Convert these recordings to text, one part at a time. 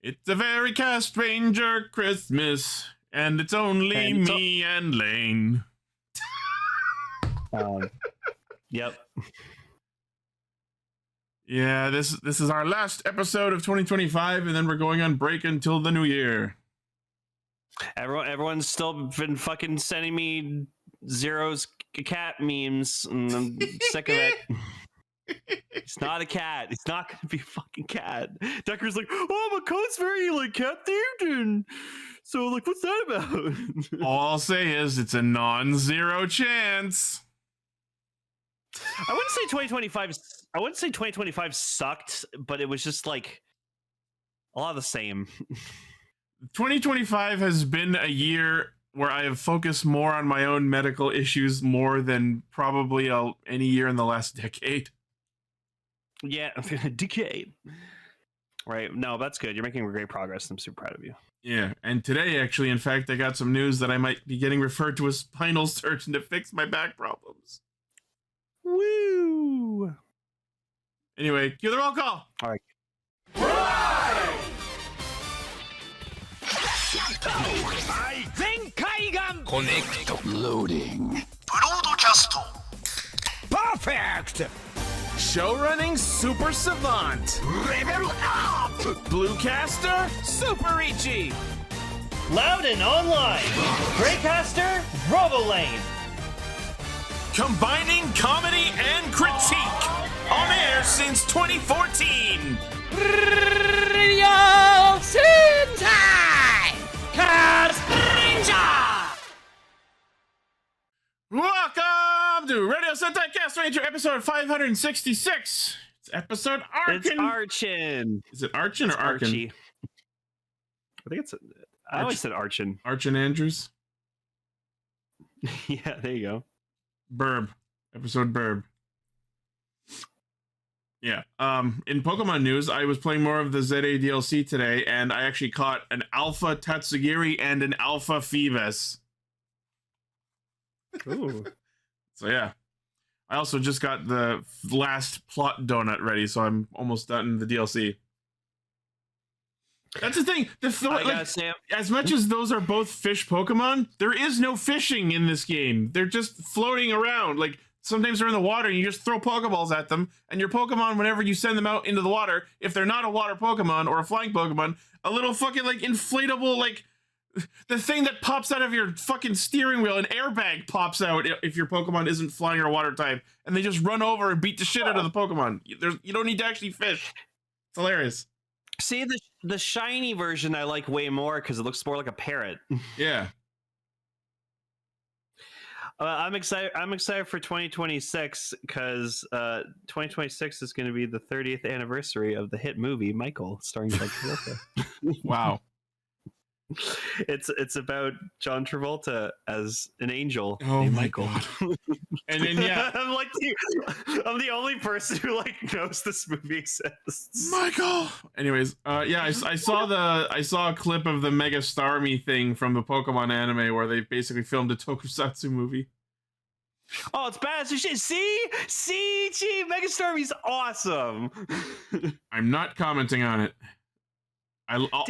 It's a very Castranger Christmas, and it's only me and Lane. Yep. Yeah, this is our last episode of 2025, and then we're going on break until the new year. Everyone's still been fucking sending me Zero's cat memes, and I'm sick of it. It's not a cat. It's not going to be a fucking cat. Decker's like, oh, my coat's very, like, cat themed, and so, like, what's that about? All I'll say is it's a non-zero chance. I wouldn't say 2025 sucked, but it was just, like, a lot of the same. 2025 has been a year where I have focused more on my own medical issues more than probably any year in the last decade. Yeah, decade. Right. No, that's good. You're making great progress. I'm super proud of you. Yeah, and today, actually, in fact, I got some news that I might be getting referred to a spinal surgeon to fix my back problems. Woo! Anyway, cue the roll call. All right. Connect. Loading. Broadcast. Perfect. Showrunning super savant. Level up. Bluecaster super Ichi. Loudon Online, Greycaster, Robolane. Combining comedy and critique. On air since 2014. Radio Sentai Castranger. Welcome to Radio Sentai Castranger, episode 566. It's episode Archin. It's Archin. Is it Archin or It's Archin? Archie. I think it's. I always said Archin. Archin Andrews. Yeah, there you go. Burb. Episode Burb. Yeah. In Pokemon news, I was playing more of the ZA DLC today, and I actually caught an Alpha Tatsugiri and an Alpha Phoebus. Ooh. So yeah. I also just got the last plot donut ready, so I'm almost done the DLC. That's the thing. As much as those are both fish Pokemon, there is no fishing in this game. They're just floating around. Like, sometimes they're in the water, and you just throw Pokeballs at them, and your Pokemon, whenever you send them out into the water, if they're not a water Pokemon or a flying Pokemon, a little fucking, like, inflatable, like, the thing that pops out of your fucking steering wheel, an airbag pops out if your Pokemon isn't flying or water type, and they just run over and beat the shit out of the Pokemon. You don't need to actually fish. It's hilarious. See, the shiny version I like way more because it looks more like a parrot. Yeah. I'm excited. I'm excited for 2026 because 2026 is going to be the 30th anniversary of the hit movie Michael, starring John Travolta. Wow. It's about John Travolta as an angel Oh named my Michael. God. And then yeah, I'm the only person who like knows this movie exists. Michael. Anyways, yeah, I saw a clip of the Mega Starmie thing from the Pokemon anime where they basically filmed a tokusatsu movie. Oh, it's bad. So shit. See, Mega Starmie's awesome. I'm not commenting on it. All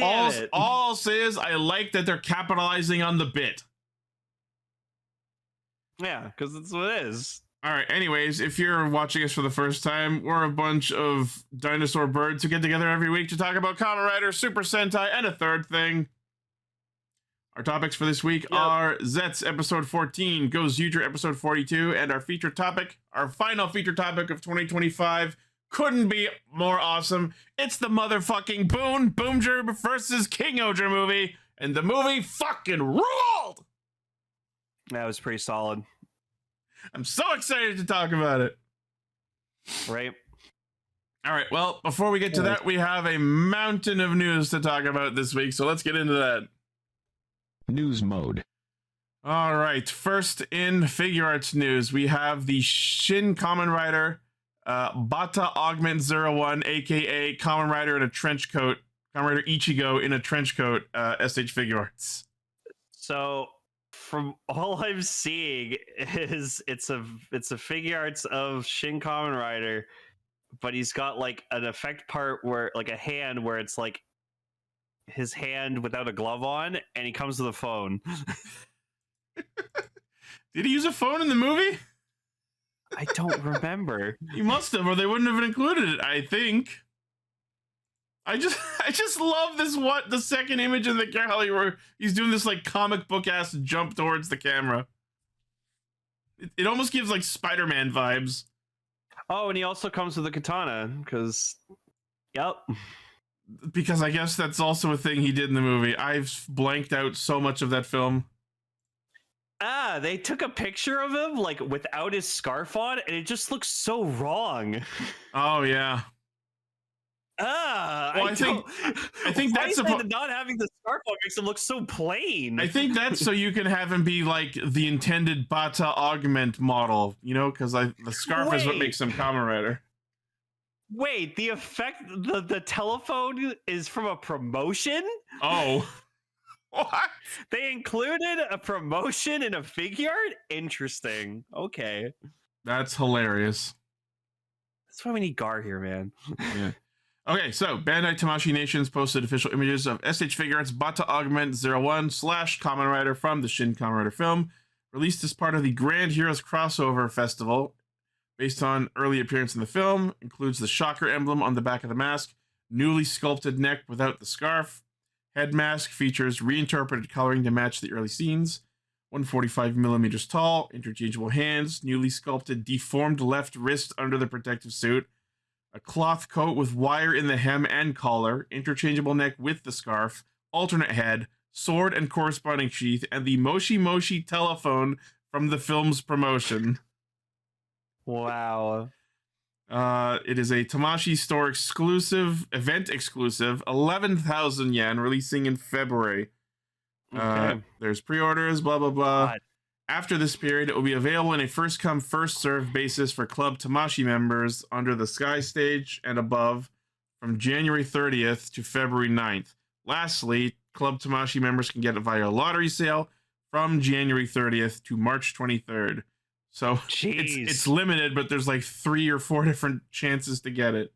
I'll say is I like that they're capitalizing on the bit. Yeah, because that's what it is. All right. Anyways, if you're watching us for the first time, we're a bunch of dinosaur birds who get together every week to talk about Kamen Rider, Super Sentai, and a third thing. Our topics for this week are Zeztz episode 14, Gozyuger episode 42, and our feature topic, our final feature topic of 2025. Couldn't be more awesome. It's the motherfucking Boonboomger versus Kingohger movie, and the movie fucking ruled! That was pretty solid. I'm so excited to talk about it. Right? All right, well, before we get to that, we have a mountain of news to talk about this week, so let's get into that. News mode. All right, first in figure arts news, we have the Shin Kamen Rider Bata Augment 01, aka Kamen Rider in a trench coat, Kamen Rider Ichigo in a trench coat, SH figure arts. So, from all I'm seeing is it's a figure arts of Shin Kamen Rider, but he's got like an effect part where like a hand where it's like his hand without a glove on, and he comes to the phone. Did he use a phone in the movie? I don't remember. He must have, or they wouldn't have included it, I think. I just love this, the second image in the gallery where he's doing this like comic book ass jump towards the camera. It almost gives like Spider-Man vibes. Oh, and he also comes with a katana, because, yep. Because I guess that's also a thing he did in the movie. I've blanked out so much of that film. They took a picture of him, like, without his scarf on, and it just looks so wrong. Oh, yeah. Well, I think that's not having the scarf on makes him look so plain. I think that's so you can have him be like the intended Bata augment model, you know, because the scarf is what makes him Kamen Rider. Wait, the effect, the telephone is from a promotion? Oh. What? They included a promotion in a figure art? Interesting. Okay. That's hilarious. That's why we need Gar here, man. Yeah. Okay, so Bandai Tamashii Nations posted official images of SH Figure Arts Bata Augment 01 / Kamen Rider from the Shin Kamen Rider film, released as part of the Grand Heroes Crossover Festival. Based on early appearance in the film, includes the Shocker emblem on the back of the mask, newly sculpted neck without the scarf. Head mask features reinterpreted coloring to match the early scenes. 145 millimeters tall, interchangeable hands, newly sculpted deformed left wrist under the protective suit, a cloth coat with wire in the hem and collar, interchangeable neck with the scarf, alternate head, sword and corresponding sheath, and the Moshi Moshi telephone from the film's promotion. Wow. It is a Tamashii store event exclusive, 11,000 yen, releasing in February. Okay. There's pre-orders, blah, blah, blah. God. After this period, it will be available in a first-come, first-served basis for Club Tamashii members under the Sky Stage and above from January 30th to February 9th. Lastly, Club Tamashii members can get it via a lottery sale from January 30th to March 23rd. So it's limited, but there's like 3 or 4 different chances to get it.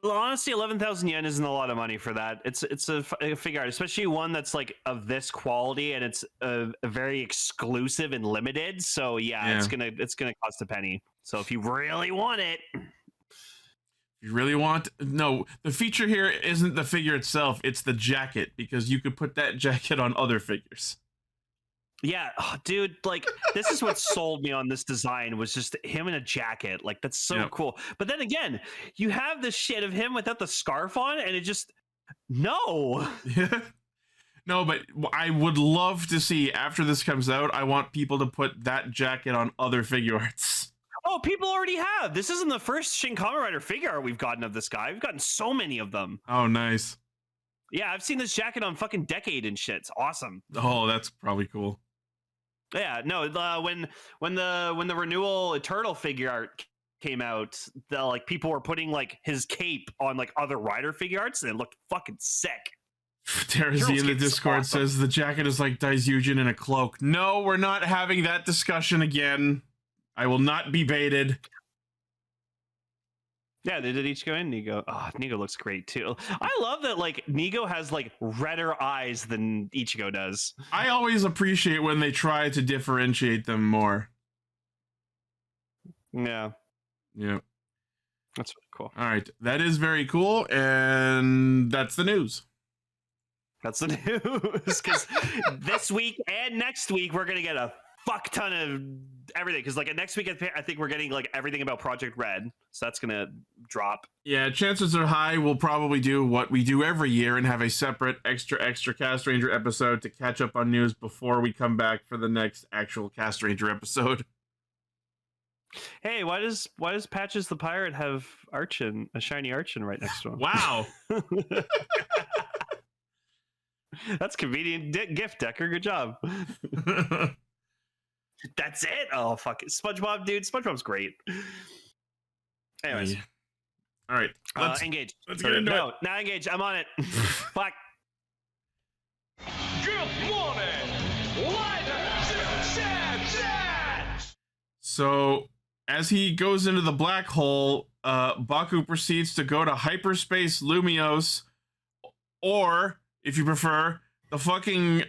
Honestly, 11,000 yen isn't a lot of money for that. It's a figure art, especially one that's like of this quality, and it's a very exclusive and limited. So yeah, it's gonna cost a penny. So if you really want it, no, the feature here isn't the figure itself; it's the jacket, because you could put that jacket on other figures. Yeah, dude, like, this is what sold me on this design, was just him in a jacket. Like, that's so cool. But then again, you have this shit of him without the scarf on, and it just, no. Yeah. No, but I would love to see, after this comes out, I want people to put that jacket on other figure arts. Oh, people already have. This isn't the first Shin Kamen Rider figure art we've gotten of this guy. We've gotten so many of them. Oh, nice. Yeah, I've seen this jacket on fucking Decade and shit. It's awesome. Oh, that's probably cool. Yeah, no, when the Renewal Eternal figure art came out, people were putting like his cape on like other Rider figure arts, and it looked fucking sick. Terezi in the Discord says the jacket is like Daizujin in a cloak. No, we're not having that discussion again. I will not be baited. Yeah, they did Ichigo and Nigo. Oh, Nigo looks great too. I love that like Nigo has like redder eyes than Ichigo does. I always appreciate when they try to differentiate them more. Yeah. Yeah. That's really cool. All right. That is very cool. And that's the news. That's the news. Because this week and next week, we're going to get a fuck ton of everything, because like next week I think we're getting like everything about Project Red, so that's gonna drop. Yeah, chances are high we'll probably do what we do every year and have a separate extra Castranger episode to catch up on news before we come back for the next actual Castranger episode. Hey, why does Patches the Pirate have Archon, a shiny Archon right next to him? Wow. That's convenient gift, Decker. Good job. That's it. Oh fuck it, SpongeBob, dude. SpongeBob's great. Anyways, all right. Let's engage. Let's get into it. Now engage. I'm on it. Fuck. Good morning, So as he goes into the black hole, Baku proceeds to go to hyperspace Lumios, or, if you prefer, the fucking,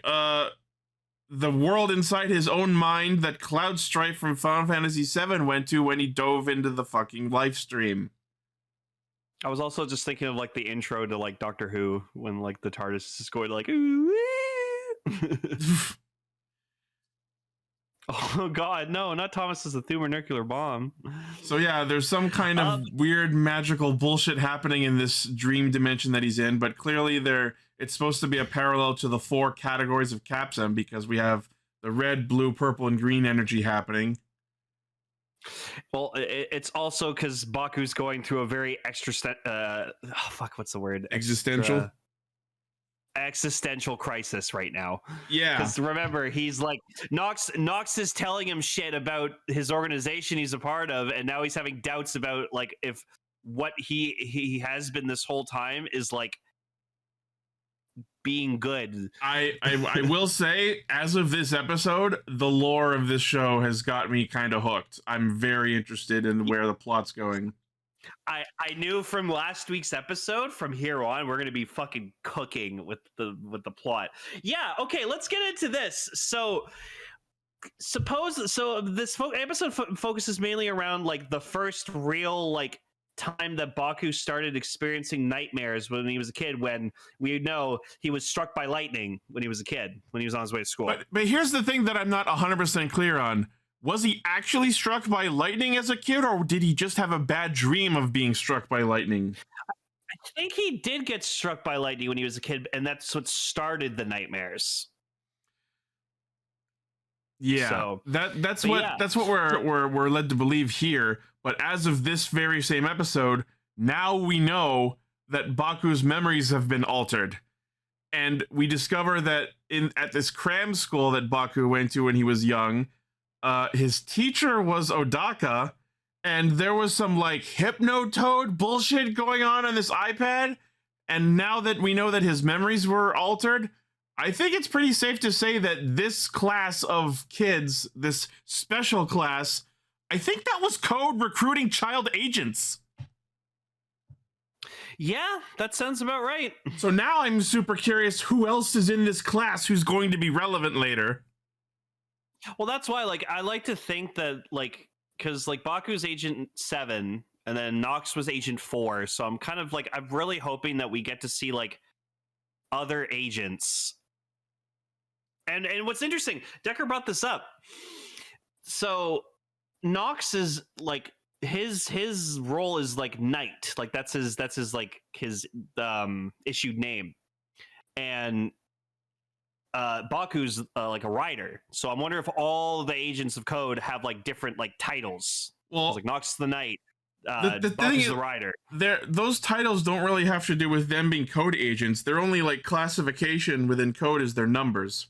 the world inside his own mind that Cloud Strife from Final Fantasy VII went to when he dove into the fucking live stream. I was also just thinking of like the intro to like Doctor Who when like the TARDIS is going like ooh. Oh god, no, not Thomas is a thermonuclear bomb. So yeah, there's some kind of weird magical bullshit happening in this dream dimension that he's in, but clearly it's supposed to be a parallel to the 4 categories of Capsem because we have the red, blue, purple, and green energy happening. Well, it's also because Baku's going through a very what's the word? Existential crisis right now. Yeah. Because remember, he's like, Nox is telling him shit about his organization he's a part of, and now he's having doubts about like if what he has been this whole time is like being good. I will say, as of this episode, the lore of this show has got me kind of hooked. I'm very interested in where the plot's going. I knew from last week's episode, from here on, we're gonna be fucking cooking with the plot. Yeah, okay, let's get into this. So this episode focuses mainly around like the first real like time that Baku started experiencing nightmares when he was a kid, when we know he was struck by lightning when he was a kid, when he was on his way to school. But here's the thing that I'm not 100% clear on. Was he actually struck by lightning as a kid, or did he just have a bad dream of being struck by lightning? I think he did get struck by lightning when he was a kid, and that's what started the nightmares. Yeah, so, that's what we're led to believe here. But as of this very same episode, now we know that Baku's memories have been altered, and we discover that at this cram school that Baku went to when he was young, his teacher was Odaka, and there was some like Hypnotoad bullshit going on this iPad. And now that we know that his memories were altered, I think it's pretty safe to say that this class of kids, this special class, I think that was Code recruiting child agents. Yeah, that sounds about right. So now I'm super curious who else is in this class who's going to be relevant later. Well, that's why, like, I like to think that, like, because, like, Baku's Agent 7, and then Nox was Agent 4, so I'm kind of, like, I'm really hoping that we get to see, like, other agents. And what's interesting, Decker brought this up. So, Nox is, like, his role is, like, Knight. Like, that's his like, his issued name. And Baku's like a rider, so I'm wondering if all the agents of Code have like different like titles. Well, like Nox is the Knight, the Baku's the rider. Those titles don't really have to do with them being Code agents. They're only like classification within Code is their numbers.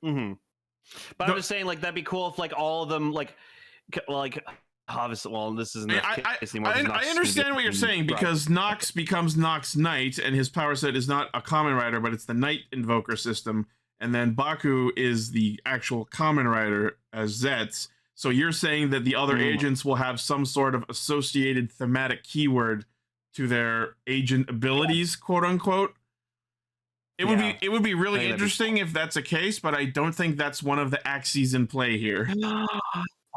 Mm-hmm. But I'm just saying, like, that'd be cool if like all of them like obviously, well, this isn't. I understand what you're saying, because Nox becomes Nox Knight, and his power set is not a Kamen Rider, but it's the Knight Invoker system. And then Baku is the actual Kamen Rider as Zeztz. So you're saying that the other agents will have some sort of associated thematic keyword to their agent abilities, quote unquote. It would be really interesting if that's the case, but I don't think that's one of the axes in play here.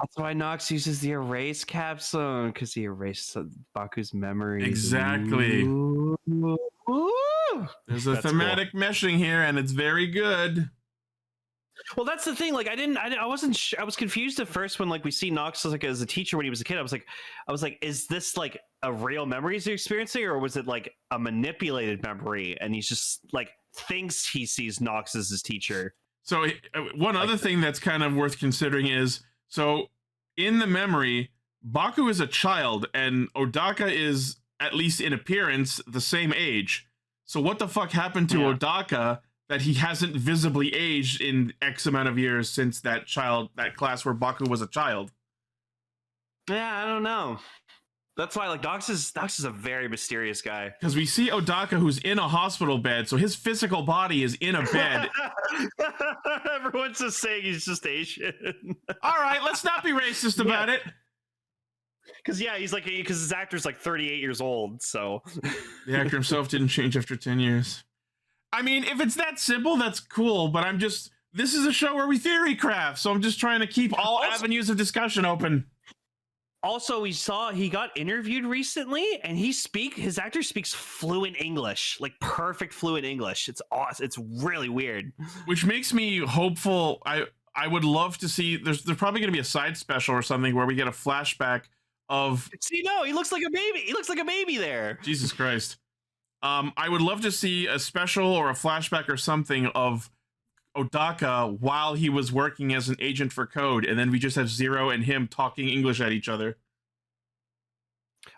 That's why Nox uses the erase capsule, because he erased Baku's memories. Exactly. Ooh. There's a thematic meshing here, and it's very good. Well, that's the thing. Like, I wasn't sure. I was confused at first when like we see Nox like as a teacher when he was a kid. I was like, is this like a real memory he's experiencing, or was it like a manipulated memory? And he's just like thinks he sees Nox as his teacher. So one other thing that's kind of worth considering is, so in the memory, Baku is a child, and Odaka is, at least in appearance, the same age. So what the fuck happened to Odaka that he hasn't visibly aged in X amount of years since that class where Baku was a child? Yeah, I don't know. That's why, like, Nox is a very mysterious guy. Because we see Odaka, who's in a hospital bed, so his physical body is in a bed. Everyone's just saying he's just Asian. All right, let's not be racist about it. Because his actor's like 38 years old, so The actor himself didn't change after 10 years. I mean, if it's that simple, that's cool, but this is a show where we theory craft, so I'm just trying to keep all avenues of discussion open. Also, we saw he got interviewed recently, and his actor speaks fluent English, like perfect fluent English. It's awesome. It's really weird. Which makes me hopeful. I would love to see. There's probably going to be a side special or something where we get a flashback of. See, no, he looks like a baby. He looks like a baby there. Jesus Christ. I would love to see a special or a flashback or something of Odaka while he was working as an agent for Code, and then we just have Zero and him talking English at each other.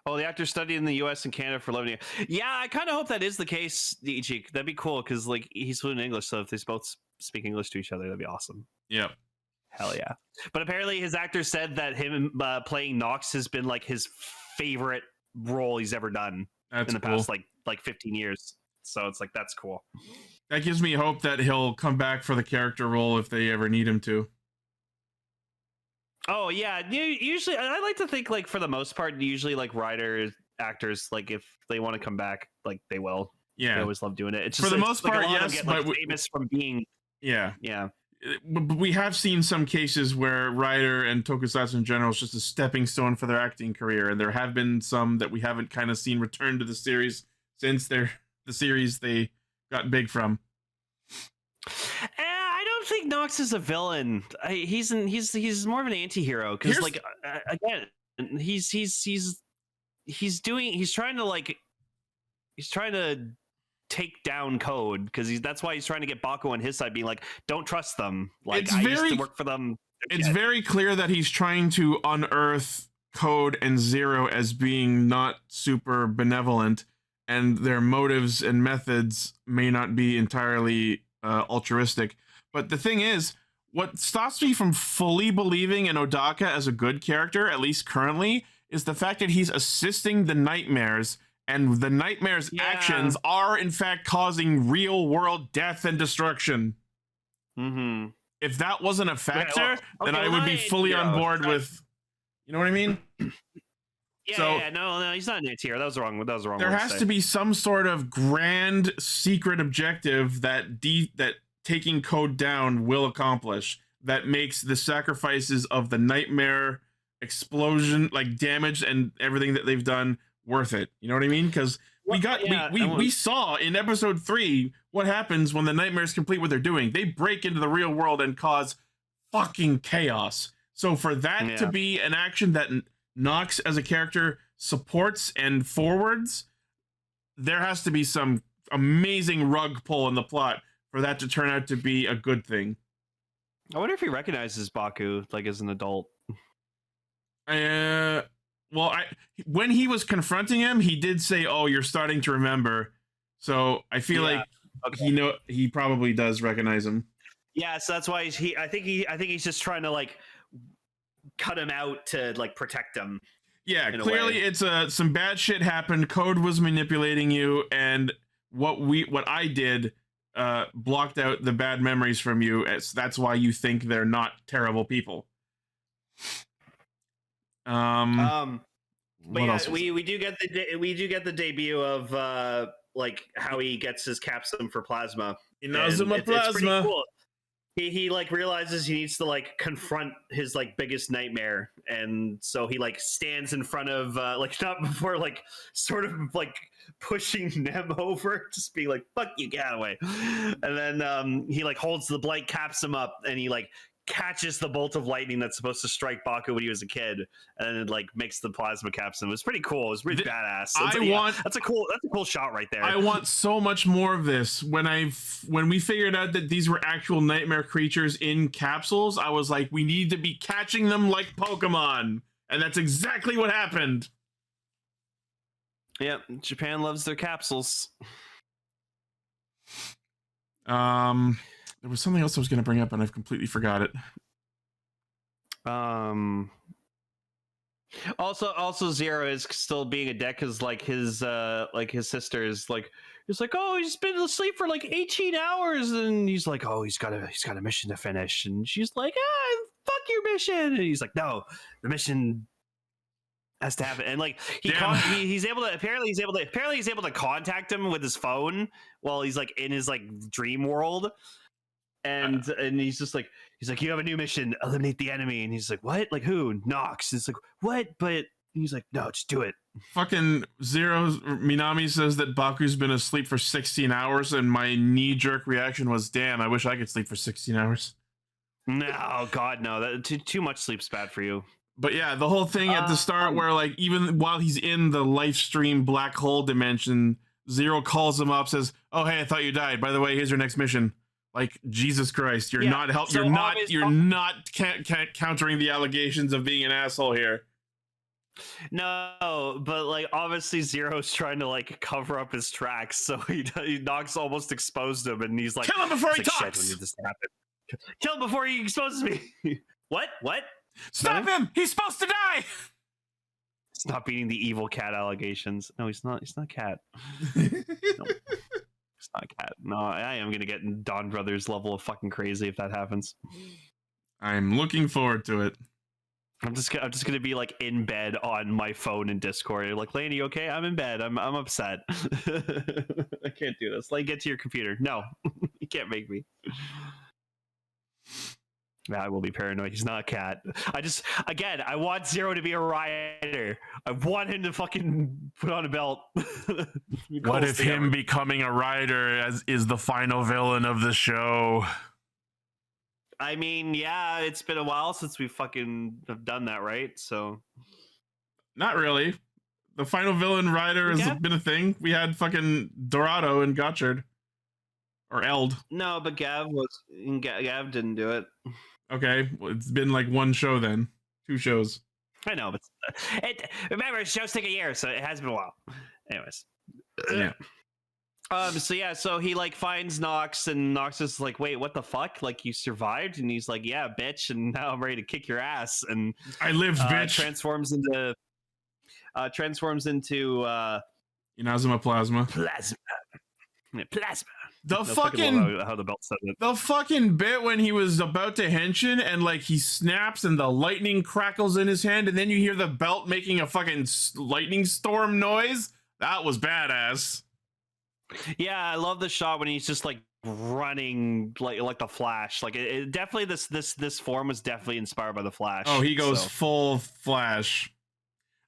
Oh, the actor studied in the U.S. and Canada for 11 years. Yeah, I kind of hope that is the case, Ichi. That'd be cool, because like he's fluent in English, so if they both speak English to each other, that'd be awesome. Yeah. Hell yeah. But apparently his actor said that him playing Nox has been like his favorite role he's ever done in the past like 15 years. So it's like, that's cool. That gives me hope that he'll come back for the character role if they ever need him to. Oh yeah, usually I like to think like for the most part, usually like writers, actors, like if they want to come back, like they will. Yeah, they always love doing it. It's just, for the most part, yes, get, but famous from being. Yeah. But we have seen some cases where writer and tokusatsu in general is just a stepping stone for their acting career, and there have been some that we haven't kind of seen return to the series since the series they got big from. I don't think Nox is a villain. He's more of an anti-hero because again, he's trying to take down Code because that's why he's trying to get Baku on his side, being like, don't trust them. Like I used to work for them. It's very clear that he's trying to unearth Code and Zero as being not super benevolent, and their motives and methods may not be entirely altruistic. But the thing is, what stops me from fully believing in Odaka as a good character, at least currently, is the fact that he's assisting the Nightmares, and the Nightmares' actions are in fact causing real world death and destruction. Mm-hmm. If that wasn't a factor, then I would be fully on board with, you know what I mean? No, he's not an anti-hero. That was wrong. There has to be some sort of grand secret objective that taking Code down will accomplish, that makes the sacrifices of the Nightmare explosion, like damage and everything that they've done, worth it. You know what I mean? Because we saw in episode 3 what happens when the Nightmares complete what they're doing. They break into the real world and cause fucking chaos. So for that to be an action that Nox as a character supports and forwards, there has to be some amazing rug pull in the plot for that to turn out to be a good thing. I wonder if he recognizes Baku like as an adult. When he was confronting him, he did say, "Oh, you're starting to remember." So I feel like he probably does recognize him. Yeah, so that's why I think he's just trying to like cut him out to like protect him. Yeah, clearly it's some bad shit happened. Code was manipulating you, and what I did blocked out the bad memories from you. That's why you think they're not terrible people. But yeah, we do get the debut of like how he gets his capsule for Plasma. Inazuma Plasma. It's pretty cool. He like realizes he needs to like confront his like biggest nightmare, and so he like stands in front of like not before like sort of like pushing them over, just being like, "Fuck you, get away," and then he like holds the blank capsule up, and he like catches the bolt of lightning that's supposed to strike Baku when he was a kid, and it like makes the plasma capsule. It was pretty cool. It was really badass. So that's a cool shot right there. I want so much more of this. When we figured out that these were actual nightmare creatures in capsules, I was like, we need to be catching them like Pokemon, and that's exactly what happened. Yep, Japan loves their capsules. There was something else I was going to bring up, and I've completely forgot it. Also Zero is still being a dick because like his sister is like, he's like, oh, he's been asleep for like 18 hours, and he's like, oh, he's got a mission to finish, and she's like, fuck your mission, and he's like, no, the mission Has to happen, and like Damn. he's able to apparently he's able to contact him with his phone while he's like in his like dream world, and he's like you have a new mission, eliminate the enemy, and he's like what, like who, Nox? It's like what, but he's like no, just do it. Fucking Zero Minami says that Baku's been asleep for 16 hours, and my knee-jerk reaction was, damn, I wish I could sleep for 16 hours. No, God, no, that too much sleep's bad for you. But yeah, the whole thing at the start where like even while he's in the life stream black hole dimension, Zero calls him up, says, "Oh hey, I thought you died. By the way, here's your next mission." Like Jesus Christ, you're not help. So you're not countering the allegations of being an asshole here. No, but like obviously Zero's trying to like cover up his tracks, so he Nox almost exposed him, and he's like, kill him before he talks. talks. When did this happen? Kill him before he exposes me. What? Stop him! He's supposed to die! Stop beating the evil cat allegations. No, he's not. He's not a cat. No, he's not a cat. No, I am gonna get Don Brothers level of fucking crazy if that happens. I'm looking forward to it. I'm just gonna be like in bed on my phone in Discord. You're like, Lane, you okay? I'm in bed. I'm upset. I can't do this. Like, get to your computer. No, you can't make me. I will be paranoid. He's not a cat. I want Zero to be a rider. I want him to fucking put on a belt. What if him becoming a rider is the final villain of the show? I mean, yeah, it's been a while since we fucking have done that, right? So, not really. The final villain rider has been a thing. We had fucking Dorado and Gotchard. Or Eld. No, but Gav didn't do it. Okay, well, it's been like one show then. 2 shows. I know, but remember, shows take a year, so it has been a while. Anyways. Yeah. So he like finds Nox, and Nox is like, wait, what the fuck? Like, you survived? And he's like, yeah, bitch, and now I'm ready to kick your ass. And I lived, bitch. Transforms into Inazuma Plasma. Plasma. The fucking how the belt said it. The fucking bit when he was about to henshin and like he snaps and the lightning crackles in his hand, and then you hear the belt making a fucking lightning storm noise. That was badass. Yeah, I love the shot when he's just like running like the Flash. Like it definitely this form was definitely inspired by the Flash. Oh, he goes full Flash,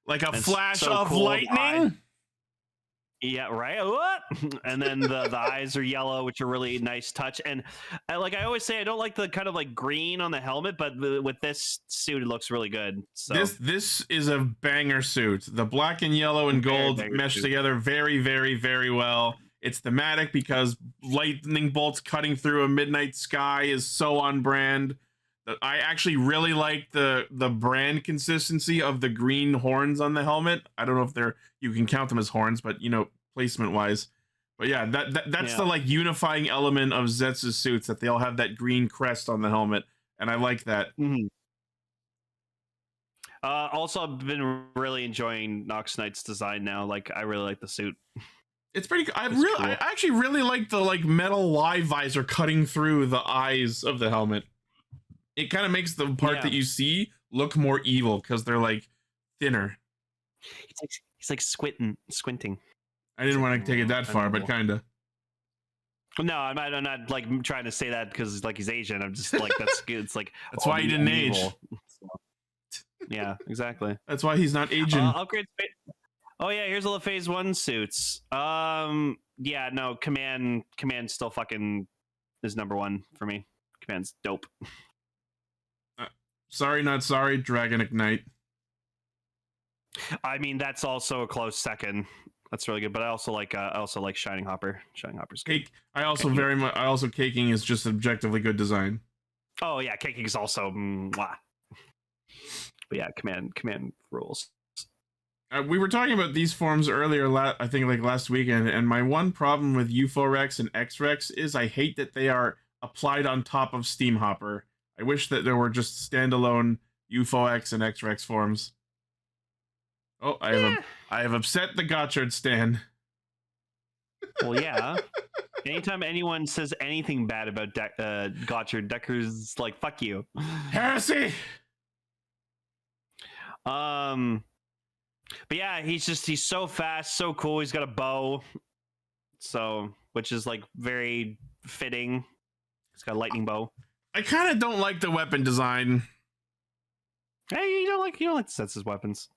like a flash so of cool. lightning. Yeah, right. And then the eyes are yellow, which are really nice touch. And like I always say, I don't like the kind of like green on the helmet, but with this suit, it looks really good. So this is a banger suit. The black and yellow and gold mesh together very, very, very well. It's thematic because lightning bolts cutting through a midnight sky is so on brand. I actually really like the brand consistency of the green horns on the helmet. I don't know if you can count them as horns, but you know, placement wise. But yeah, that's the like unifying element of Zetz's suits, that they all have that green crest on the helmet, and I like that. Mm-hmm. Also, I've been really enjoying Nox Knight's design now. Like, I really like the suit. It's pretty. I actually really like the like metal Y visor cutting through the eyes of the helmet. It kind of makes the part that you see look more evil because they're like thinner. He's like squinting. I didn't want to take it that far, but kind of. No, I'm not like trying to say that because like he's Asian. I'm just like that's good. It's like that's why he didn't age. Yeah, exactly. That's why he's not Asian. Upgrade. Oh yeah, here's all the Phase 1 suits. Yeah, no, Command still fucking is number 1 for me. Command's dope. Sorry, not sorry. Dragon Ignite. I mean, that's also a close second. That's really good. But I also like Shining Hopper. Shining Hopper's good. Cake. I also Caking is just objectively good design. Oh yeah, Caking is also mwah. But yeah, Command rules. We were talking about these forms earlier, I think like last weekend, and my one problem with UFO-Rex and X-Rex is I hate that they are applied on top of Steam Hopper. I wish that there were just standalone UFO-X and X-Rex forms. Oh, I have upset the Gotchard stan. Well, yeah. Anytime anyone says anything bad about Gotchard, Decker's like, fuck you. Heresy! But yeah, he's so fast, so cool. He's got a bow, so which is like very fitting. He's got a lightning bow. I kind of don't like the weapon design. Hey, you don't like Zetz's weapons.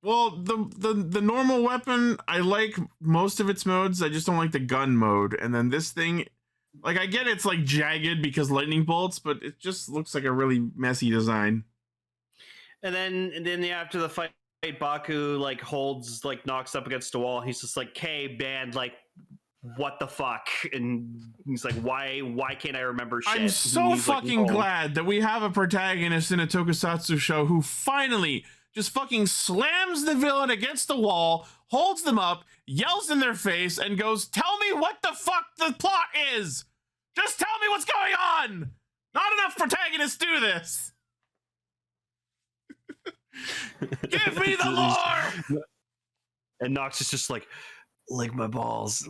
Well, the normal weapon, I like most of its modes. I just don't like the gun mode. And then this thing, like, I get it's like jagged because lightning bolts, but it just looks like a really messy design. And then after the fight, Baku like holds, like knocks up against the wall. He's just like, "K band, like, what the fuck?" And he's like, "Why can't I remember shit?" I'm so fucking glad that we have a protagonist in a tokusatsu show who finally just fucking slams the villain against the wall, holds them up, yells in their face, and goes, "Tell me what the fuck the plot is! Just tell me what's going on! Not enough protagonists do this! Give me the lore!" And Nox is just like, "Lick my balls."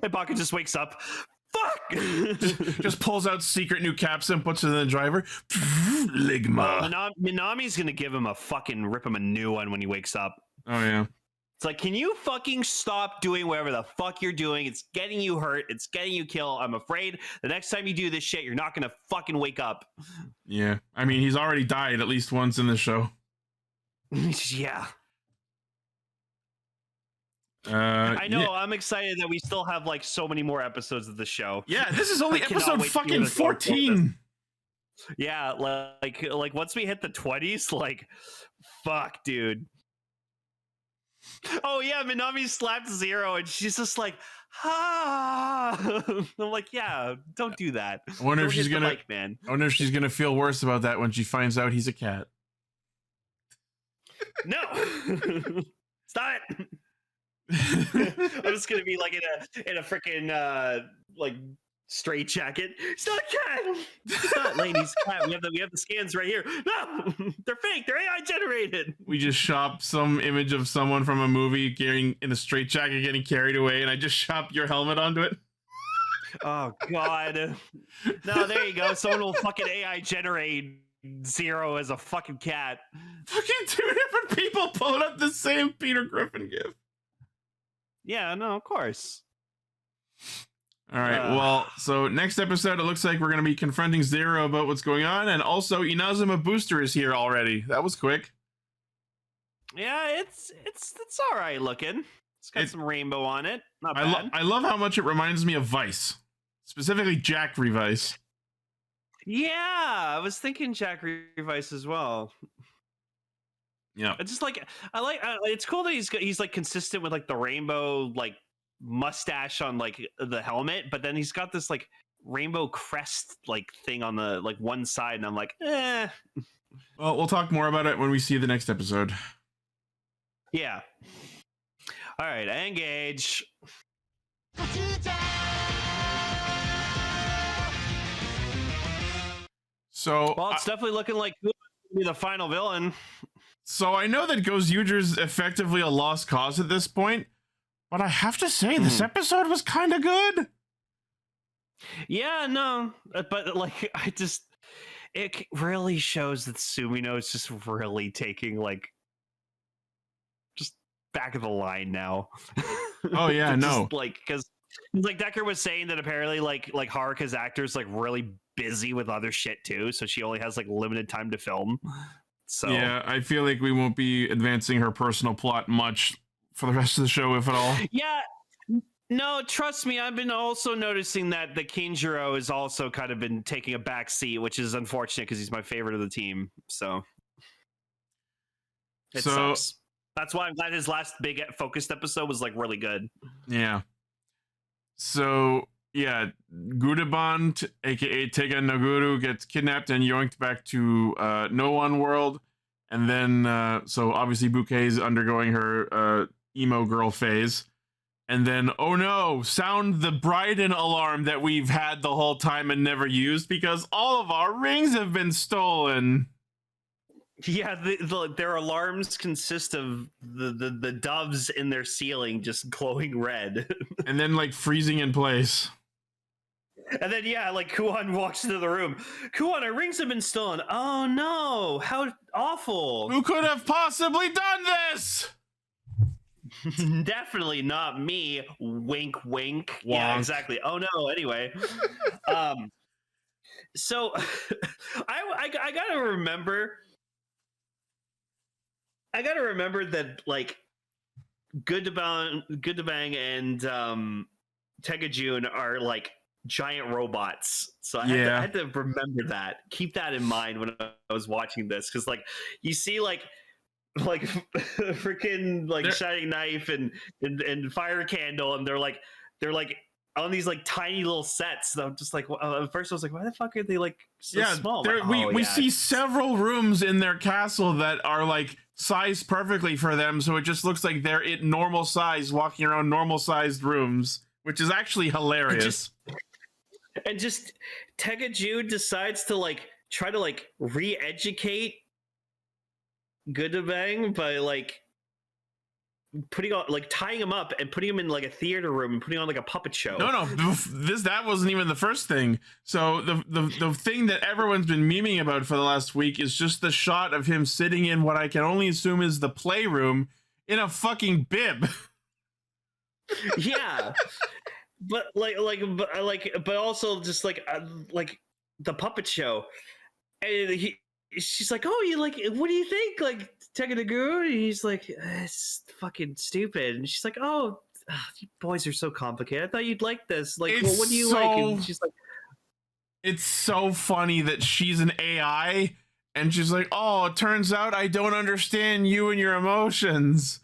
And Baku just wakes up. Fuck! just pulls out secret new capsule and puts it in the driver. Ligma. Minami's gonna give him rip him a new one when he wakes up. Oh yeah. It's like, can you fucking stop doing whatever the fuck you're doing? It's getting you hurt. It's getting you killed. I'm afraid the next time you do this shit, you're not gonna fucking wake up. Yeah. I mean, he's already died at least once in the show. Yeah. I know. Yeah. I'm excited that we still have like so many more episodes of the show. Yeah, this is only episode fucking 14. Yeah, like once we hit the 20s, like, fuck, dude. Oh yeah, Minami slapped Zero, and she's just like, ah. I'm like, yeah, don't do that. I wonder if she's gonna, man. I wonder if she's gonna feel worse about that when she finds out he's a cat. No, stop it. I'm just gonna be like in a freaking like straight jacket. It's not a cat. It's not Lainey's cat. We have the scans right here. No, they're fake. They're AI generated. We just shop some image of someone from a movie getting in a straight jacket getting carried away, and I just shop your helmet onto it. Oh God. No, there you go. Someone will fucking AI generate Zero as a fucking cat. Fucking two different people pulling up the same Peter Griffin gif. Yeah, no, of course. All right, well, so next episode, it looks like we're going to be confronting Zero about what's going on, and also Inazuma Booster is here already. That was quick. Yeah, it's all right looking. It's got some rainbow on it. Not bad. I love how much it reminds me of Vice, specifically Jack Revice. Yeah, I was thinking Jack Revice as well. Yeah, it's just like it's cool that he's like consistent with like the rainbow like mustache on like the helmet, but then he's got this like rainbow crest like thing on the like one side, and I'm like, eh. Well, we'll talk more about it when we see the next episode. Yeah. All right, engage. So, well, it's definitely looking like who's gonna be the final villain. So I know that Gozyuger's effectively a lost cause at this point, but I have to say this episode was kind of good. Yeah, no, but like it really shows that Sumino is just really taking like just back of the line now. Oh yeah, no, like because like Decker was saying that apparently like Haruka's actor's like really busy with other shit too, so she only has like limited time to film. So yeah, I feel like we won't be advancing her personal plot much for the rest of the show, if at all. Yeah, no, trust me, I've been also noticing that the Kinjiro has also kind of been taking a back seat, which is unfortunate because he's my favorite of the team. So it sucks. That's why I'm glad his last big focused episode was like really good. Yeah. So yeah, Gudaband, aka Tega Naguru, gets kidnapped and yoinked back to No One World, and then so obviously Bouquet's undergoing her emo girl phase, and then oh no, sound the Bryden alarm that we've had the whole time and never used because all of our rings have been stolen. Yeah, their alarms consist of the doves in their ceiling just glowing red, and then like freezing in place. And then yeah, like Kuon walks into the room. Kuon, our rings have been stolen. Oh no, how awful. Who could have possibly done this? Definitely not me. Wink, wink. Wonk. Yeah, exactly. Oh no. Anyway, so I gotta remember. I gotta remember that like Good to Bang and Tegajun are like giant robots. So I had to remember that. Keep that in mind when I was watching this, because like you see like freaking like Shining Knife and Fire Candle, and they're like on these like tiny little sets. So I'm just like, at first I was like, why the fuck are they like so small? Like, we see several rooms in their castle that are like sized perfectly for them, so it just looks like they're at normal size, walking around normal sized rooms, which is actually hilarious. And just Tegajun decides to like try to like re-educate Good to Bang by like putting on like tying him up and putting him in like a theater room and putting on like a puppet show. No, that wasn't even the first thing. So the thing that everyone's been memeing about for the last week is just the shot of him sitting in what I can only assume is the playroom in a fucking bib. Yeah, but but also just like the puppet show, and she's like, oh, you like, what do you think, like Tegajun? And he's like, it's fucking stupid. And she's like, oh, you boys are so complicated. I thought you'd like this. Like, well, what do you like? And she's like, it's so funny that she's an AI and she's like, oh, it turns out I don't understand you and your emotions.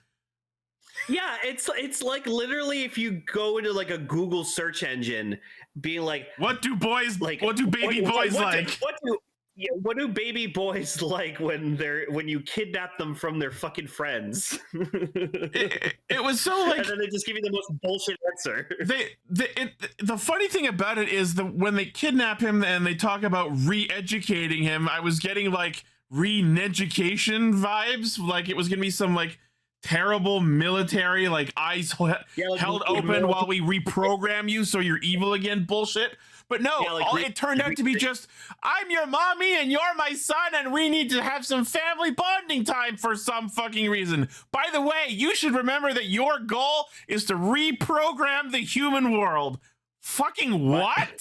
Yeah, it's like literally if you go into like a Google search engine being like, what do baby boys like? What do baby boys like when you kidnap them from their fucking friends? it was so like, and then they just give you the most bullshit answer. The funny thing about it is that when they kidnap him and they talk about re-educating him, I was getting like re-education vibes, like it was gonna be some like terrible military like eyes held open while we reprogram you so you're evil again bullshit. But no, it turned out to be just, I'm your mommy and you're my son and we need to have some family bonding time for some fucking reason. By the way, you should remember that your goal is to reprogram the human world. Fucking what?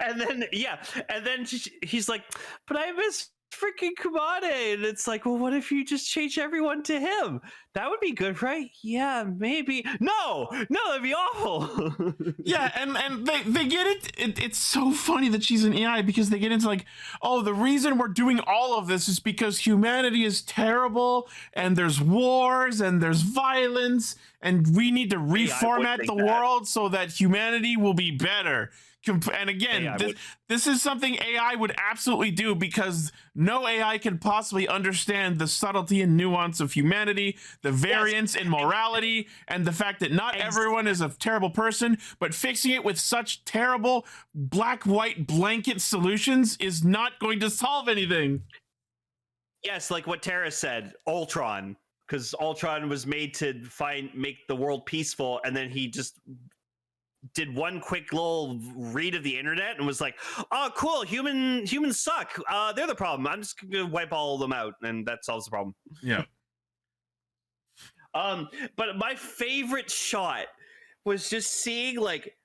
And then he's like, but I miss freaking Kamade. And it's like, well, what if you just change everyone to him? That would be good, right? Yeah, maybe. No, that'd be awful. Yeah, and they get it. It's so funny that she's an AI because they get into like, oh, the reason we're doing all of this is because humanity is terrible and there's wars and there's violence and we need to reformat the world so that humanity will be better. And again, this is something AI would absolutely do because no AI can possibly understand the subtlety and nuance of humanity, the variance in morality, and the fact that not everyone is a terrible person, but fixing it with such terrible black-white blanket solutions is not going to solve anything. Yes, like what Tara said, Ultron, because Ultron was made to make the world peaceful, and then he just did one quick little read of the internet and was like, oh, cool, humans suck. They're the problem. I'm just gonna wipe all of them out, and that solves the problem. Yeah. But my favorite shot was just seeing like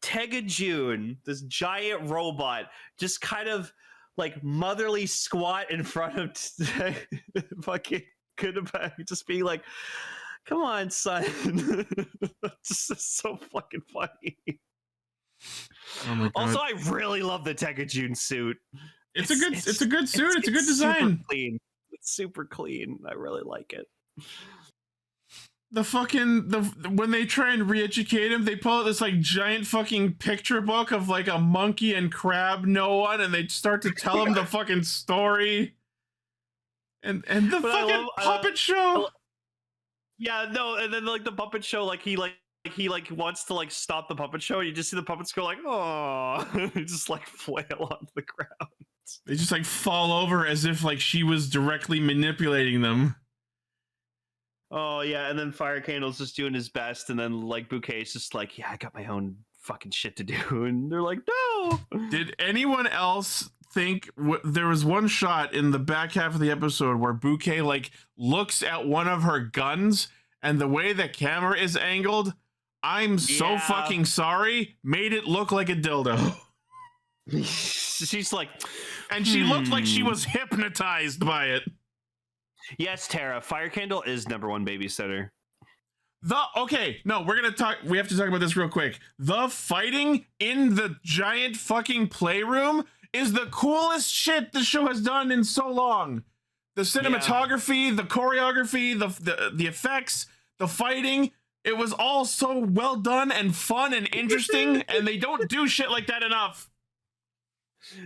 Tegajun, this giant robot, just kind of like motherly squat in front of fucking Goodbye, just being like, come on, son. This is so fucking funny. Oh my God. Also, I really love the Tegajun suit. It's a good suit. It's a good design. Super clean. It's super clean. I really like it. When they try and re-educate him, they pull out this like giant fucking picture book of like a monkey and crab and they start to tell him the fucking story. And the fucking puppet show. Yeah, no, and then like the puppet show, like he wants to like stop the puppet show. And you just see the puppets go like, oh, just like flail onto the ground. They just like fall over as if like she was directly manipulating them. Oh yeah, and then Fire Candle's just doing his best, and then like Bouquet's just like, yeah, I got my own fucking shit to do, and they're like, no. Did anyone else think there was one shot in the back half of the episode where Bouquet like looks at one of her guns, and the way the camera is angled, I'm so fucking sorry, made it look like a dildo. She's like, and she looked like she was hypnotized by it. Yes, Tara, Fire Candle is #1 babysitter. We have to talk about this real quick. The fighting in the giant fucking playroom is the coolest shit the show has done in so long. The cinematography, the choreography, the effects, the fighting, it was all so well done and fun and interesting, and they don't do shit like that enough.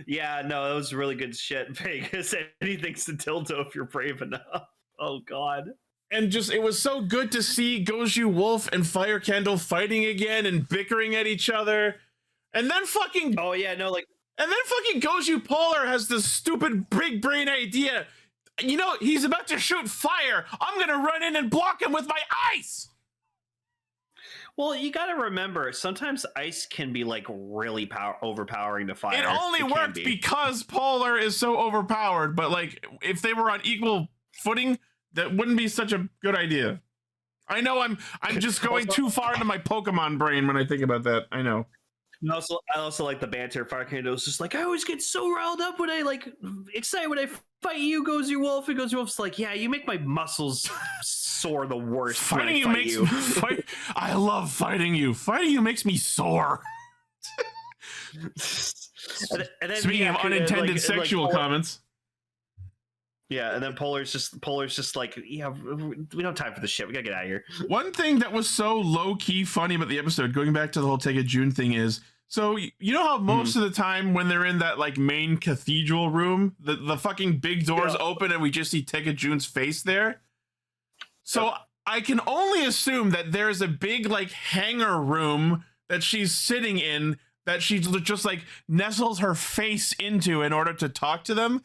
Yeah, no, that was really good shit. Vegas, anything's a dildo if you're brave enough. Oh, God. And just, it was so good to see Goju Wolf and Fire Candle fighting again and bickering at each other. And then fucking... Oh, yeah, no, like... And then fucking Goju Polar has this stupid big brain idea. You know, he's about to shoot fire. I'm going to run in and block him with my ice. Well, you got to remember, sometimes ice can be like really overpowering to fire. It only worked because Polar is so overpowered. But like, if they were on equal footing, that wouldn't be such a good idea. I know I'm just going too far into my Pokemon brain when I think about that. I know. I also like the banter. Fire Candle is just like, I always get so riled up when I excited when I fight you, Gozu Wolf. And Gozu Wolf's like, yeah, you make my muscles sore the worst. Fighting you makes me fight. I love fighting you. Fighting you makes me sore. and then Speaking of unintended sexual comments. Yeah, and then Polar's just like, yeah, we don't have time for this shit. We gotta get out of here. One thing that was so low-key funny about the episode, going back to the whole Take a June thing, is, so you know how most of the time when they're in that like main cathedral room, the fucking big doors open and we just see Take a June's face there? So I can only assume that there's a big like hangar room that she's sitting in that she just like nestles her face into in order to talk to them.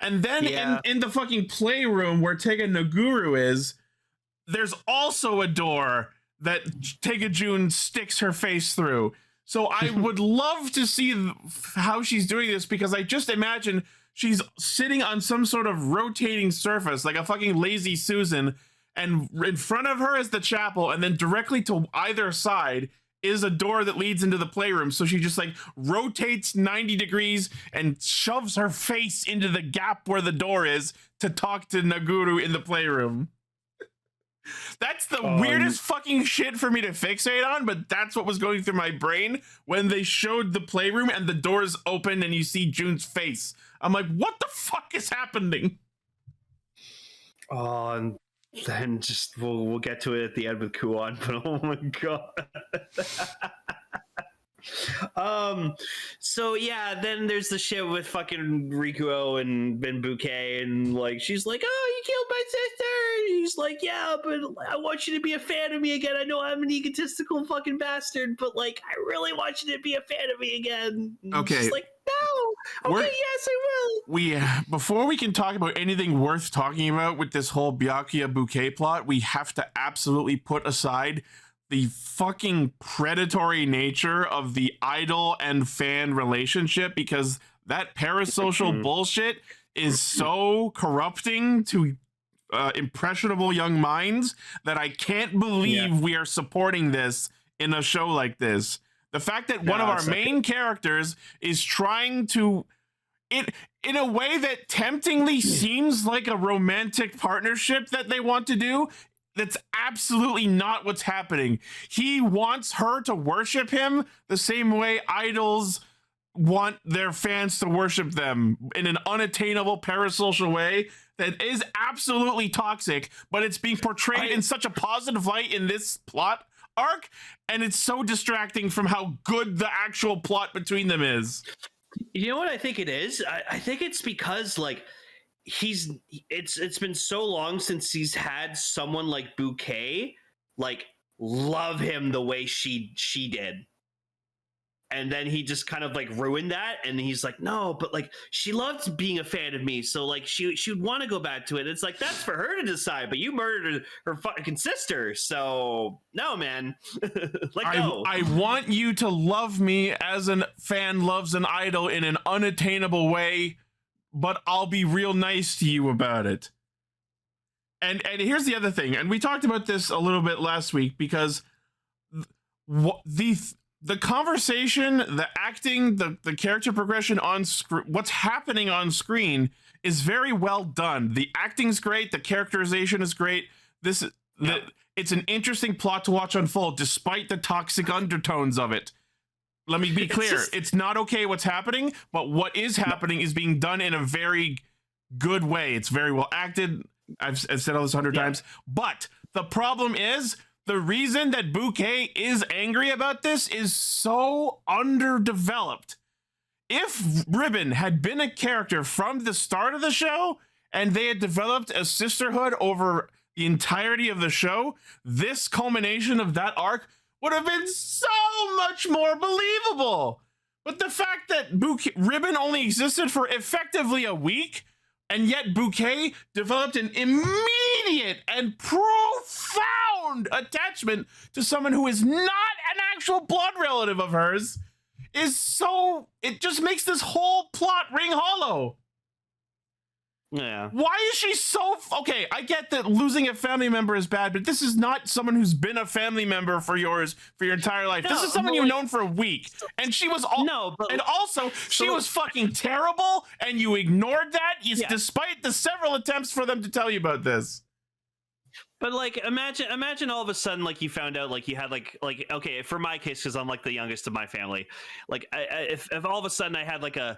And then in the fucking playroom where Tega Naguru is, there's also a door that Tega June sticks her face through. So I would love to see how she's doing this, because I just imagine she's sitting on some sort of rotating surface, like a fucking lazy Susan, and in front of her is the chapel, and then directly to either side is a door that leads into the playroom. So she just like rotates 90 degrees and shoves her face into the gap where the door is to talk to Naguru in the playroom. That's the weirdest fucking shit for me to fixate on, but that's what was going through my brain when they showed the playroom and the doors open and you see June's face. I'm like, what the fuck is happening? Oh, and then just we'll get to it at the end with Kuon, but oh my god. So yeah, then there's the shit with fucking Rikuo and Bouquet, and like she's like, oh, you killed my sister, and he's like, yeah, but I want you to be a fan of me again. I know I'm an egotistical fucking bastard, but like I really want you to be a fan of me again. And okay, she's like, no, okay, yes, I will. Before we can talk about anything worth talking about with this whole Byakuya Bouquet plot, we have to absolutely put aside the fucking predatory nature of the idol and fan relationship, because that parasocial bullshit is so corrupting to impressionable young minds that I can't believe we are supporting this in a show like this. The fact that one of our main characters is trying to, in a way that temptingly seems like a romantic partnership that they want to do, that's absolutely not what's happening. He wants her to worship him the same way idols want their fans to worship them, in an unattainable parasocial way that is absolutely toxic, but it's being portrayed in such a positive light in this plot arc, and it's so distracting from how good the actual plot between them is. You know what I think it is? I think it's because like it's been so long since he's had someone like Bouquet like love him the way she did. And then he just kind of like ruined that, and he's like, no, but like she loved being a fan of me, so like she would want to go back to it. It's like, that's for her to decide, but you murdered her fucking sister, so no, man. Let go. I want you to love me as a fan loves an idol in an unattainable way, but I'll be real nice to you about it. And here's the other thing, and we talked about this a little bit last week, because the conversation, the acting, the character progression on screen, what's happening on screen is very well done. The acting's great. The characterization is great. It's an interesting plot to watch unfold, despite the toxic undertones of it. Let me be clear. It's not okay what's happening, but what is happening is being done in a very good way. It's very well acted. I've said all this 100 times. But the problem is, the reason that Bouquet is angry about this is so underdeveloped. If Ribbon had been a character from the start of the show and they had developed a sisterhood over the entirety of the show, this culmination of that arc would have been so much more believable. But the fact that Ribbon only existed for effectively a week, and yet Bouquet developed an immediate and profound attachment to someone who is not an actual blood relative of hers, it just makes this whole plot ring hollow. Yeah. Why is she so... Okay, I get that losing a family member is bad, but this is not someone who's been a family member for your entire life. This is someone you've known for a week, and she was... she was fucking terrible, and you ignored that, despite the several attempts for them to tell you about this. But like, imagine all of a sudden, like, you found out, like, you had like okay, for my case, because I'm like the youngest of my family, like, if all of a sudden I had like a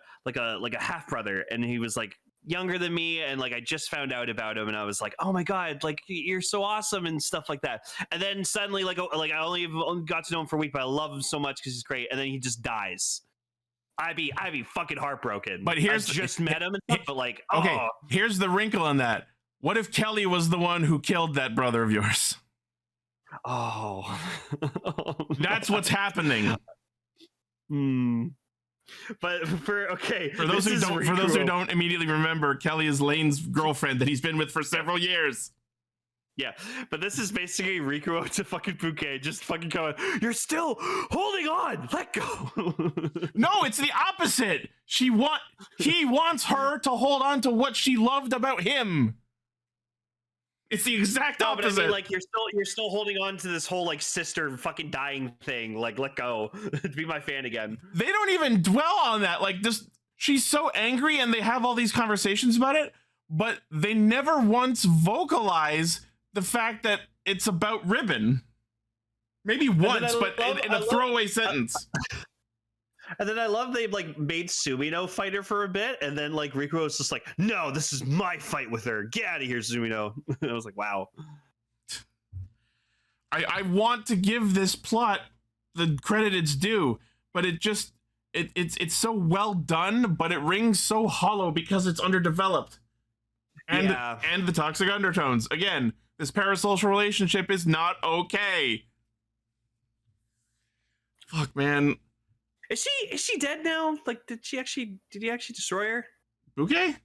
half brother, and he was like younger than me, and like I just found out about him, and I was like, oh my god, like, you're so awesome and stuff like that, and then suddenly like I only got to know him for a week, but I love him so much because he's great, and then he just dies. I'd be fucking heartbroken. But I just met him and stuff, but like, okay, here's the wrinkle on that. What if Kelly was the one who killed that brother of yours? Oh. That's what's happening. But for those who don't immediately remember, Kelly is Lane's girlfriend that he's been with for several years. Yeah, but this is basically Rikuo to fucking Bouquet, just fucking going, you're still holding on, let go. No, it's the opposite. He wants her to hold on to what she loved about him. It's the exact opposite. But I mean, like, you're still holding on to this whole like sister fucking dying thing. Like, let go. Be my fan again. They don't even dwell on that. Like, she's so angry, and they have all these conversations about it, but they never once vocalize the fact that it's about Ribbon. Maybe once, but in a throwaway sentence. And then I love they like made Sumino fight her for a bit, and then like Rikuo was just like, no, this is my fight with her. Get out of here, Sumino. And I was like, wow. I want to give this plot the credit it's due, but it's so well done, but it rings so hollow because it's underdeveloped. And the toxic undertones. Again, this parasocial relationship is not okay. Fuck, man. Is she dead now? Like, did he actually destroy her? Bouquet?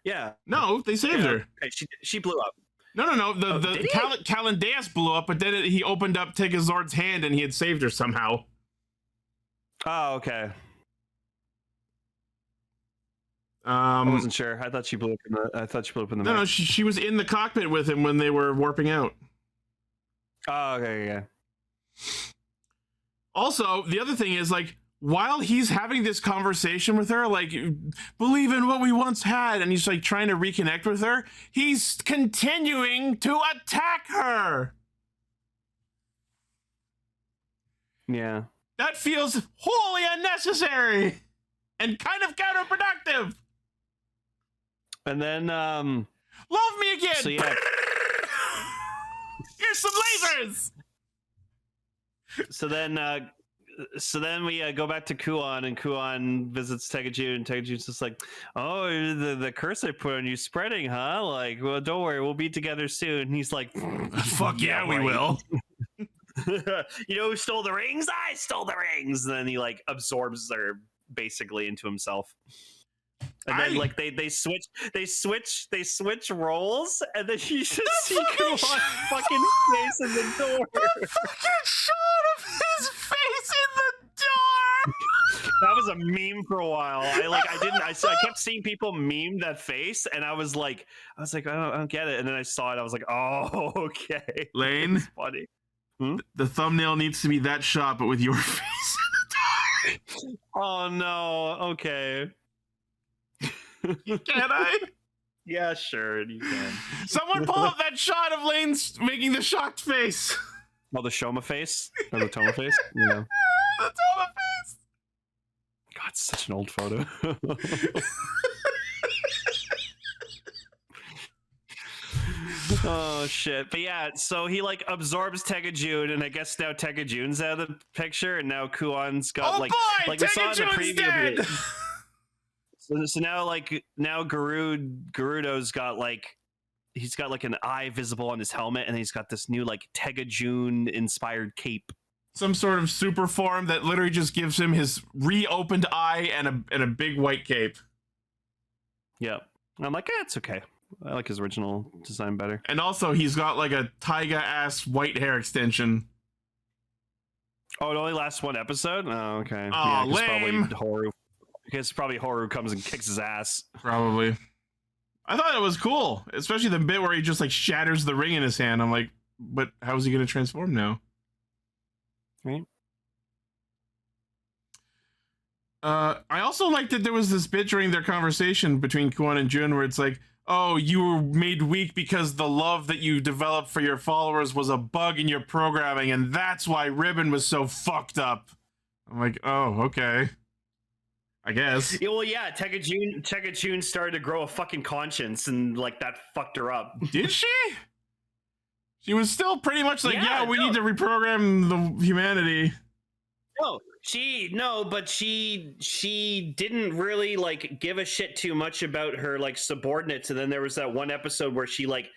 Yeah. No, they saved her. Okay, she blew up. No. The Calendeus blew up, but then he opened up Tegazord's hand and he had saved her somehow. Oh, okay. I wasn't sure. I thought she blew up in the No, she was in the cockpit with him when they were warping out. Oh, okay, yeah. Also, the other thing is, like, while he's having this conversation with her, like, believe in what we once had, and he's like trying to reconnect with her, he's continuing to attack her. Yeah. That feels wholly unnecessary and kind of counterproductive. And then love me again. So yeah. Here's some lasers. So then we go back to Kuon, and Kuon visits Tegaju, and Tegaju's just like, oh, the curse I put on you spreading, huh? Like, well, don't worry, we'll be together soon. And he's like, fuck yeah, we will. You know who stole the rings? I stole the rings. And then he like absorbs her basically into himself. And then like they switch roles, and then you just see Kuon's fucking face in the door. The fucking shot of his face in the door. That was a meme for a while. I kept seeing people meme that face, and I was like, I don't get it. And then I saw it. I was like, oh, okay. Lane, it's funny. The thumbnail needs to be that shot, but with your face in the door. Oh no. Okay. Can I? Yeah, sure, you can. Someone pull up that shot of Lane's making the shocked face. Oh, the Shoma face? Or the Toma face? Yeah. The Toma face. God, it's such an old photo. Oh shit. But yeah, so he like absorbs Tegajun, and I guess now Tegajun's out of the picture, and now Kuon's got boy, we saw in the Tegajun's dead. So now Gerudo's got like he's got like an eye visible on his helmet, and he's got this new like Tegajun inspired cape. Some sort of super form that literally just gives him his reopened eye and a big white cape. Yep. And I'm like, it's okay. I like his original design better. And also he's got like a taiga ass white hair extension. Oh, it only lasts one episode? Oh, okay. Oh, lame. Probably Horu comes and kicks his ass. Probably. I thought it was cool, especially the bit where he just like shatters the ring in his hand. I'm like, but how is he going to transform now? Right. I also liked that there was this bit during their conversation between Kuon and Jun where it's like, oh, you were made weak because the love that you developed for your followers was a bug in your programming, and that's why Ribbon was so fucked up. I'm like, oh, okay. I guess. Yeah, well, yeah, Tegajun started to grow a fucking conscience, and like that fucked her up. Did she? She was still pretty much like, we need to reprogram the humanity. But she didn't really like give a shit too much about her like subordinates, and then there was that one episode where she like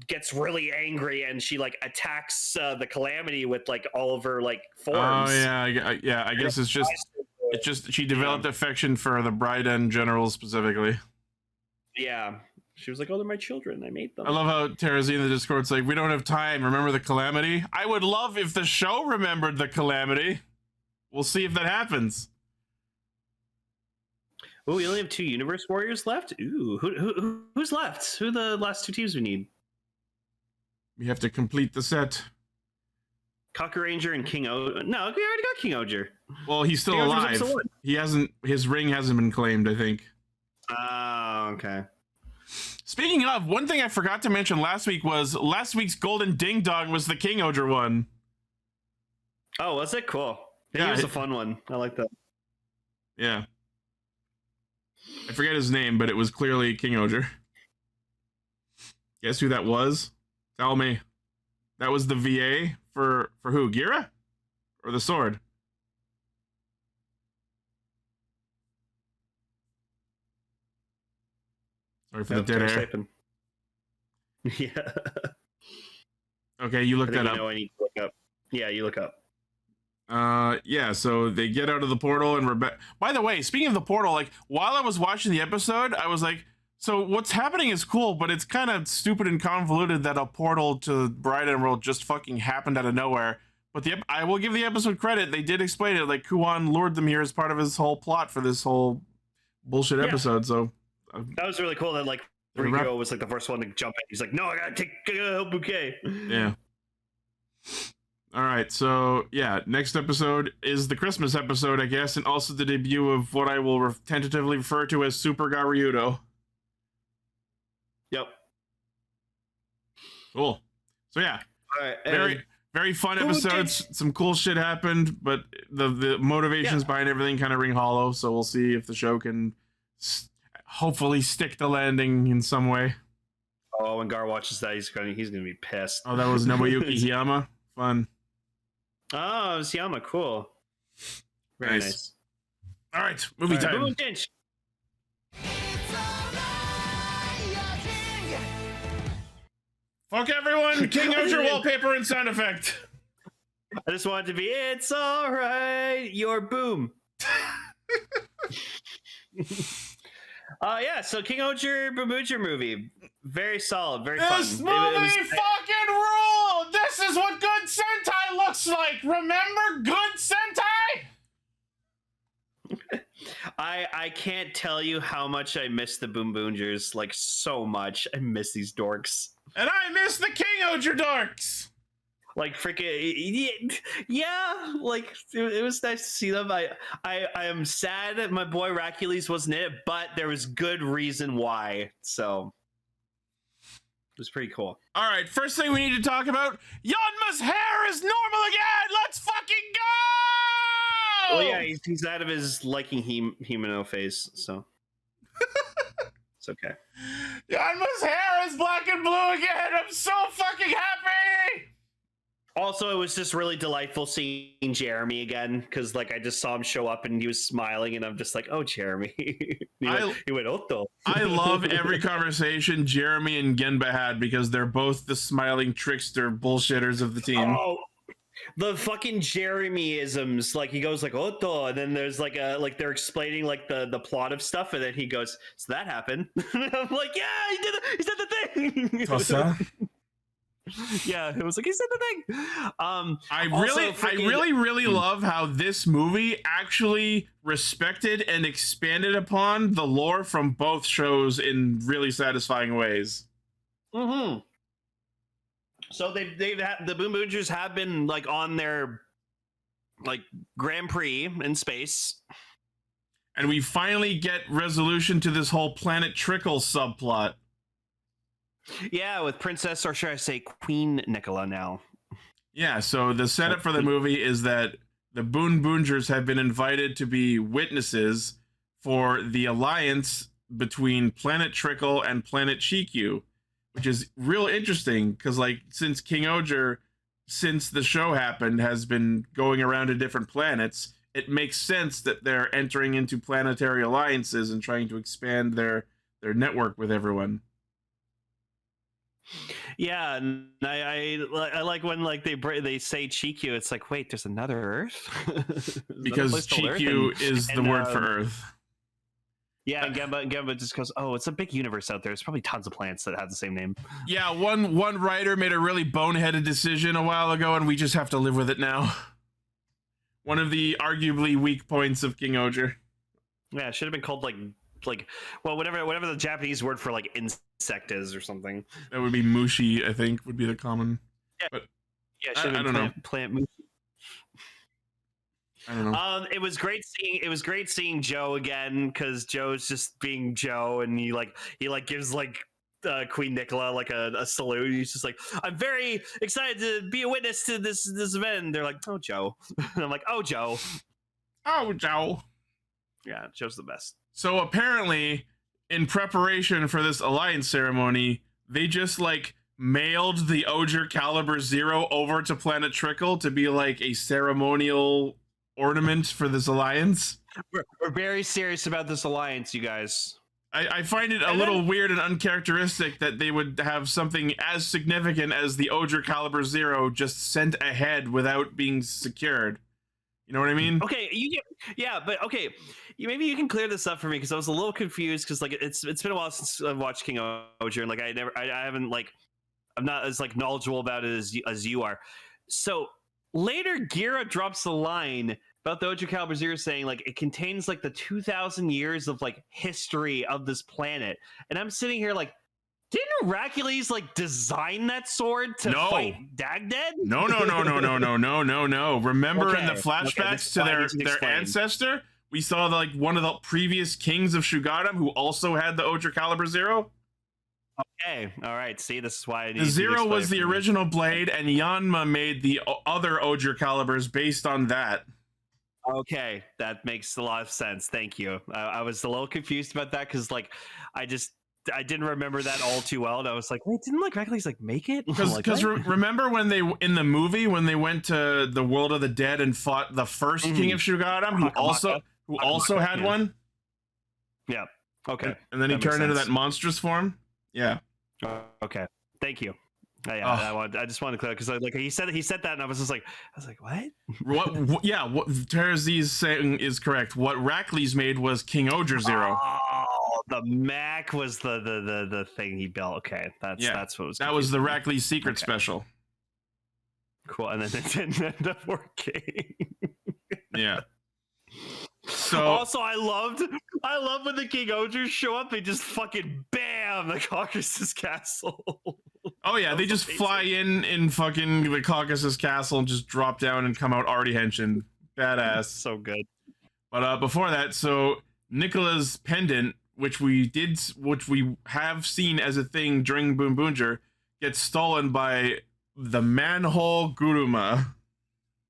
gets really angry and she like attacks the Calamity with like all of her like forms. Oh yeah, I guess it's just she developed affection for the Briden general specifically. Yeah. She was like, oh, they're my children. I made them. I love how Terrazy in the Discord's like, we don't have time. Remember the Calamity? I would love if the show remembered the Calamity. We'll see if that happens. Oh, we only have 2 Universe Warriors left? Ooh, who's left? Who are the last 2 teams we need? We have to complete the set. Kastranger and Kingohger. No, we already got Kingohger. Well, he's still alive. His ring hasn't been claimed, I think. Oh, okay. Speaking of, one thing I forgot to mention last week was last week's Golden Ding Dong was the Kingohger one. Oh, was it? Cool. Yeah, it was a fun one. I like that. Yeah. I forget his name, but it was clearly Kingohger. Guess who that was? Tell me. That was the VA for who? Gira? Or the sword? Sorry for the dead air. Yeah. Okay, you look that up. I need to look up. Yeah, you look up. Yeah, so they get out of the portal and Rebecca. By the way, speaking of the portal, like while I was watching the episode, I was like, so what's happening is cool, but it's kind of stupid and convoluted that a portal to Briden World just fucking happened out of nowhere. But I will give the episode credit. They did explain it. Like Kuon lured them here as part of his whole plot for this whole bullshit episode. So that was really cool that like Rikuo was like the first one to jump in. He's like, no, I gotta take Bouquet. Yeah. All right, so yeah, next episode is the Christmas episode, I guess, and also the debut of what I will tentatively refer to as Super Garyudo. Yep. Cool. So yeah, all right, very fun episodes. Some cool shit happened, but the motivations behind everything kind of ring hollow. So we'll see if the show can hopefully stick the landing in some way. Oh, when Gar watches that, he's gonna be pissed. Oh, that was Nobuyuki Hiyama. Fun. Oh, it was Yama. Cool. Very nice. All right, movie time. Boom, Dinch. Fuck everyone! Kingohger wallpaper and sound effect. I just want it to be, it's all right, you're boom. Yeah, so Kingohger, Boonboomger movie. Very solid, very fun. This movie fucking ruled! This is what good Sentai looks like! Remember good Sentai? I can't tell you how much I miss the Boonboomgers, like, so much. I miss these dorks. And I miss the Kingohger dorks! Like, freaking, yeah, like, it was nice to see them. I am sad that my boy Racules wasn't in it, but there was good reason why, so it was pretty cool. All right, first thing we need to talk about, Yanma's hair is normal again! Let's fucking go! Well, yeah, he's out of his liking Himeno phase, so it's okay. Yanma's hair is black and blue again! I'm so fucking happy! Also, it was just really delightful seeing Jeremy again, because like I just saw him show up and he was smiling, and I'm just like, "Oh, Jeremy." he went Otto. I love every conversation Jeremy and Genba had because they're both the smiling trickster bullshitters of the team. Oh, the fucking Jeremy-isms. Like he goes like Otto, and then there's like they're explaining like the plot of stuff, and then he goes, "So that happened." I'm like, "Yeah, he said the thing." Tossa? Yeah, it was like he said the thing. I really love how this movie actually respected and expanded upon the lore from both shows in really satisfying ways. Mm-hmm. So they've had the Boonboomgers have been like on their like Grand Prix in space, and we finally get resolution to this whole Planet Trickle subplot. Yeah, with Princess, or should I say Queen Nicola now. Yeah, so the setup for the movie is that the Boonboomgers have been invited to be witnesses for the alliance between Planet Trickle and Planet Chikyu, which is real interesting because, like, since Kingohger, since the show happened, has been going around to different planets, it makes sense that they're entering into planetary alliances and trying to expand their network with everyone. Yeah, and I like when like they say Chikyu, it's like, wait, there's another Earth? Because Chikyu is the word for Earth. Yeah, and Genba just goes, oh, it's a big universe out there. There's probably tons of planets that have the same name. Yeah, one writer made a really boneheaded decision a while ago, and we just have to live with it now. One of the arguably weak points of Kingohger. Yeah, it should have been called like well, whatever the Japanese word for like insect is or something. That would be mushi, I think, would be the common. Yeah, but yeah, I don't know. Plant mushi. I don't know. It was great seeing Joe again, because Joe's just being Joe, and he gives like Queen Nicola like a salute. He's just like, I'm very excited to be a witness to this event. And they're like, oh, Joe. And I'm like, oh, Joe. Oh, Joe. Yeah, Joe's the best. So apparently, in preparation for this alliance ceremony, they just like mailed the Ogre Caliber Zero over to Planet Trickle to be like a ceremonial ornament for this alliance. We're very serious about this alliance, you guys. I find it a little weird and uncharacteristic that they would have something as significant as the Ogre Caliber Zero just sent ahead without being secured. You know what I mean? Okay, but okay, maybe you can clear this up for me, because I was a little confused, because like it's been a while since I've watched Kingohger, and like I haven't like, I'm not as like knowledgeable about it as you are. So later, Gira drops the line about the Ogre Caliber Zero saying like it contains like the 2,000 years of like history of this planet, and I'm sitting here like, didn't Racules like design that sword to fight Dagdead? No. Remember in the flashbacks to their ancestor, we saw like one of the previous kings of Shugadam who also had the Ogre Caliber Zero. Okay, all right. See, this is why I need the Zero was the original blade, and Yanma made the other Ogre Calibers based on that. Okay, that makes a lot of sense. Thank you. I was a little confused about that, because like I didn't remember that all too well, and I was like, wait, didn't like Racules like make it? Because remember when they in the movie when they went to the world of the dead and fought the first king of Shugadam, who also had one. Yeah. Okay. And then he turned into that monstrous form. Yeah. Okay. Thank you. Yeah, I just wanted to clear because like he said that, and I was like, what? What Terrazee's saying is correct. What Rackley's made was Kingohger Zero. Oh, the Mac was the thing he built. Okay, that's what was. That was the Rackley's secret special. Cool, and then it didn't end up working. Yeah. So also, I love when the Kingohgers show up. They just fucking bam the Caucasus Castle. Oh yeah, they just fly in fucking the Caucasus Castle and just drop down and come out already henching. Badass. So good. But before that, so Nicola's pendant, which we have seen as a thing during Boonboomger, gets stolen by the manhole Guruma.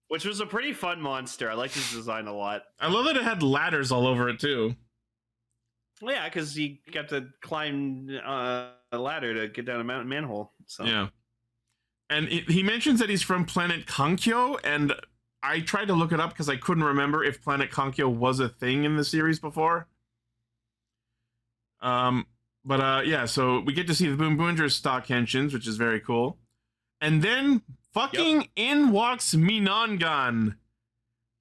Which was a pretty fun monster. I liked his design a lot. I love that it had ladders all over it too. Well, yeah, because he got to climb a ladder to get down a manhole. So. Yeah. And he mentions that he's from planet Konkyo, and I tried to look it up because I couldn't remember if planet Konkyo was a thing in the series before. Yeah, so we get to see the Boonboomger stock henshins, which is very cool. And then in walks Minongan.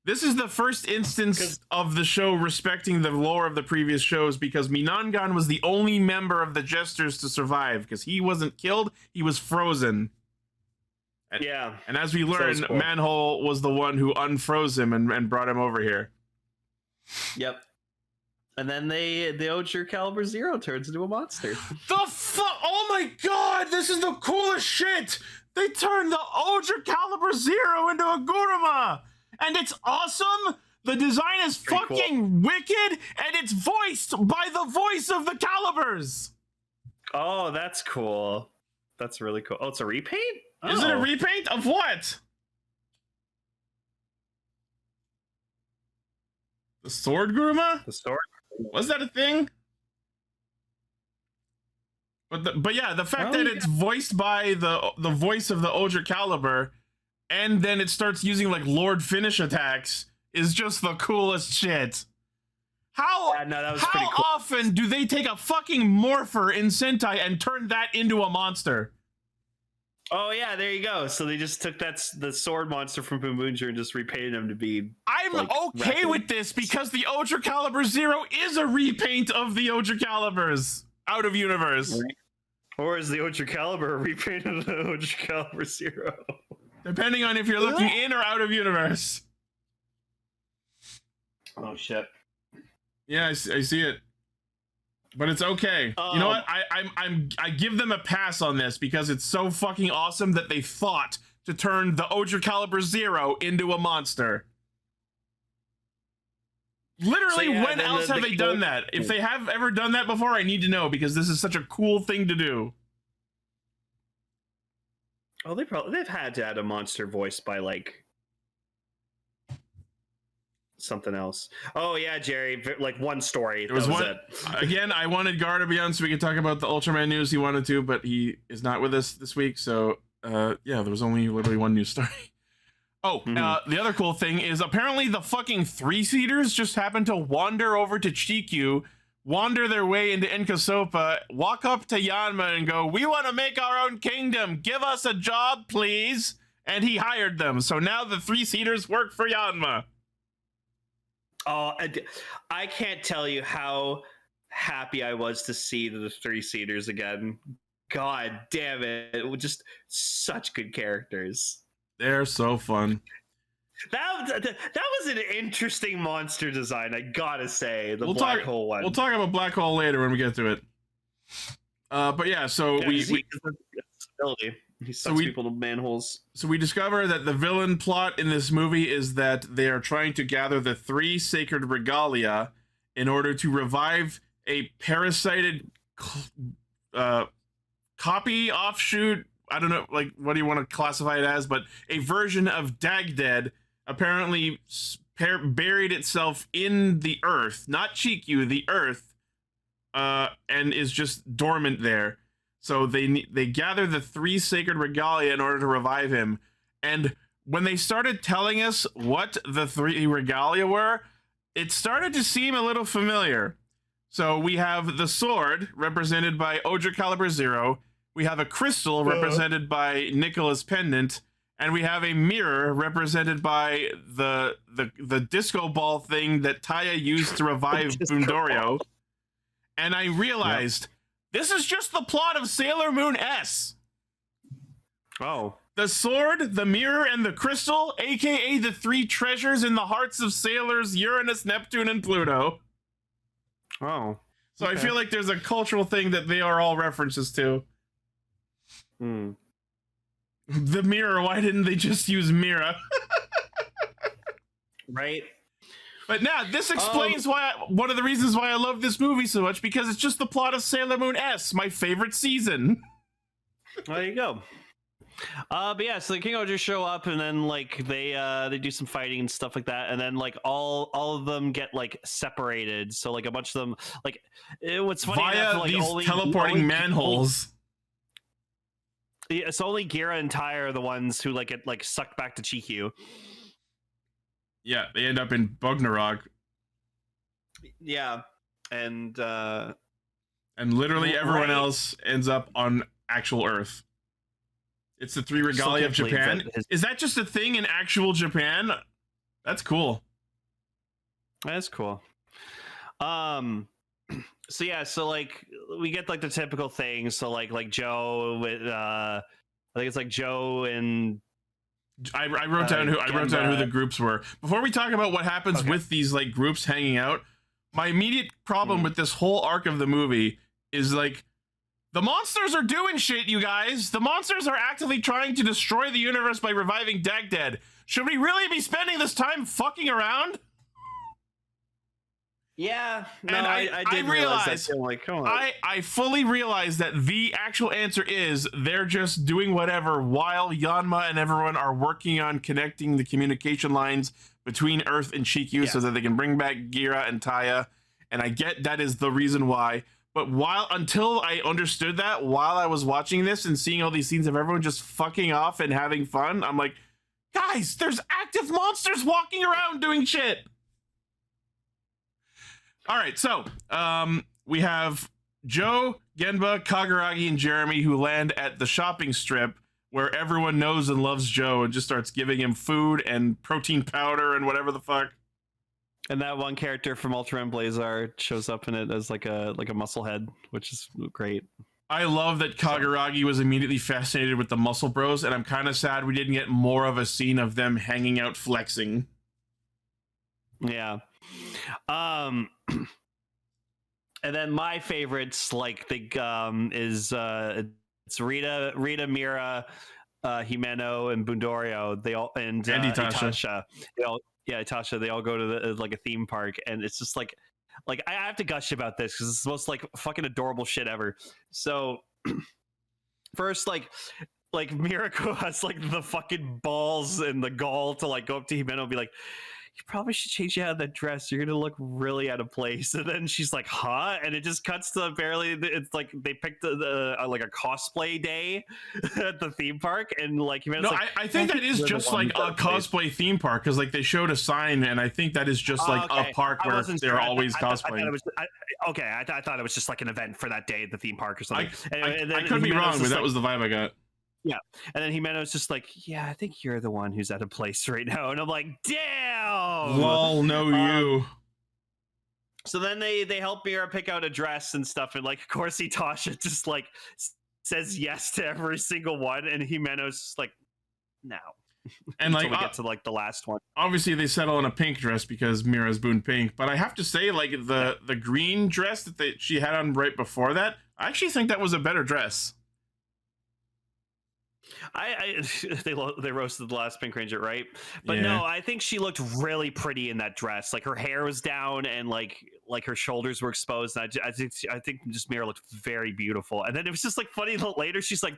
This is the first instance of the show respecting the lore of the previous shows, because Minongan was the only member of the Jesters to survive, because he wasn't killed, he was frozen. And as we learn, cool. Manhole was the one who unfroze him and brought him over here. Yep. And then the Oger Caliber Zero turns into a monster. The fuck? Oh my god, this is the coolest shit! They turned the Oger Caliber Zero into a Guruma! And it's awesome! The design is fucking wicked, and it's voiced by the voice of the Calibers! Oh, that's cool. That's really cool. Oh, it's a repaint? Oh. Is it a repaint of what? The Sword Guruma? The Sword? Was that a thing? But yeah, the fact that it's voiced by the voice of the Oger Caliber, and then it starts using like Lord Finish attacks, is just the coolest shit. How often do they take a fucking morpher in Sentai and turn that into a monster? Oh yeah, there you go. So they just took the sword monster from Boonboomger and just repainted him to be. I'm like, okay with this because the Oger Caliber Zero is a repaint of the Oger Calibers out of universe. Or is the Oger Caliber a repaint of the Oger Caliber Zero? Depending on if you're looking in or out of universe. Oh shit. Yeah, I see it. But it's okay. You know what? I give them a pass on this because it's so fucking awesome that they thought to turn the Oger Caliber Zero into a monster. Literally, when else have they done that? If they have ever done that before, I need to know because this is such a cool thing to do. Oh, they've had to add a monster voiced by like something else. Oh yeah, Jerry, like one story. There was one. Again, I wanted Gar to be on so we could talk about the Ultraman news he wanted to, but he is not with us this week. So yeah, there was only literally one news story. Oh, the other cool thing is apparently the fucking three-seaters just happened to wander over to Chikyu, wander their way into Enkasopa, walk up to Yanma and go, "We want to make our own kingdom. Give us a job, please." And he hired them. So now the three-seaters work for Yanma. Oh, I can't tell you how happy I was to see the three-seaters again. God damn it. It was just such good characters. They're so fun. That was an interesting monster design, I gotta say. The black hole one. We'll talk about Black Hole later when we get to it. But yeah, so he sucks people to manholes. So we discover that the villain plot in this movie is that they are trying to gather the 3 sacred regalia in order to revive a parasited copy offshoot. I don't know, like, what do you want to classify it as? But a version of Dagdead apparently buried itself in the earth, not Chikyu, the earth, and is just dormant there. So they gather the 3 sacred regalia in order to revive him. And when they started telling us what the 3 regalia were, it started to seem a little familiar. So we have the sword, represented by Oger Caliber Zero. we have a crystal represented by Nicola's pendant, and we have a mirror represented by the disco ball thing that Taya used to revive Bundorio. And I realized this is just the plot of Sailor Moon S. Oh. The sword, the mirror, and the crystal, aka the three treasures in the hearts of sailors Uranus, Neptune, and Pluto. Oh. So I feel like there's a cultural thing that they are all references to. Hmm. The mirror, why didn't they just use Mira? Right? But now, this explains one of the reasons why I love this movie so much, because it's just the plot of Sailor Moon S, my favorite season. There you go. But yeah, so the Kingohger show up, and then like they do some fighting and stuff like that, and then like all of them get like separated. So like a bunch of them, like what's funny via enough, like, these teleporting manholes. Yeah, it's only Gira and Tai are the ones who like get like sucked back to Chikyu. Yeah, they end up in Bugnarok. Yeah, and literally everyone else ends up on actual Earth. It's the three regalia of Japan. Is that just a thing in actual Japan? That's cool. That's cool. So yeah, so like we get like the typical things. So like Joe with I think it's like Joe and I wrote down who the groups were. Before we talk about what happens with these like groups hanging out, my immediate problem with this whole arc of the movie is like, the monsters are doing shit, you guys. The monsters are actively trying to destroy the universe by reviving Dagdead. Should we really be spending this time fucking around? Yeah, no, and I did realize that. Like, come on. I fully realize that the actual answer is they're just doing whatever while Yanma and everyone are working on connecting the communication lines between Earth and Chikyu so that they can bring back Gira and Taya. And I get that is the reason why. But until I understood that while I was watching this and seeing all these scenes of everyone just fucking off and having fun, I'm like, guys, there's active monsters walking around doing shit. All right, so we have Joe, Genba, Kaguragi, and Jeremy who land at the shopping strip where everyone knows and loves Joe and just starts giving him food and protein powder and whatever the fuck. And that one character from Ultraman Blazar shows up in it as like a muscle head, which is great. I love that Kaguragi was immediately fascinated with the Muscle Bros, and I'm kind of sad we didn't get more of a scene of them hanging out flexing. Yeah. And then my favorites, like is it's Rita, Mira, Himeno, and Bundorio. They all and Itasha. Itasha. They all go to like a theme park, and it's just like I have to gush about this because it's the most like fucking adorable shit ever. So first, like Miracle has like the fucking balls and the gall to like go up to Himeno and be like, you probably should change out of that dress. You're gonna look really out of place. And then she's like, huh? And it just cuts to barely. It's like they picked like a cosplay day at the theme park, and like, no, like, I think that is just like a cosplay theme park because like they showed a sign, and I think that is just like a park where they're always cosplaying. I thought it was just like an event for that day at the theme park or something. I could be wrong, but that was the vibe I got. Yeah, and then Himeno's just like, yeah, I think you're the one who's out of place right now, and I'm like, damn. Lol, no, you. So then they help Mira pick out a dress and stuff, and like, of course, Tasha just like says yes to every single one, and Himeno's just like, no. And like, we get to like the last one. Obviously, they settle on a pink dress because Mira's Boon Pink, but I have to say, like the green dress that she had on right before that, I actually think that was a better dress. They roasted the last Pink Ranger, right? But no, I think she looked really pretty in that dress. Like her hair was down and like her shoulders were exposed. And I think just Mira looked very beautiful. And then it was just like funny later. She's like,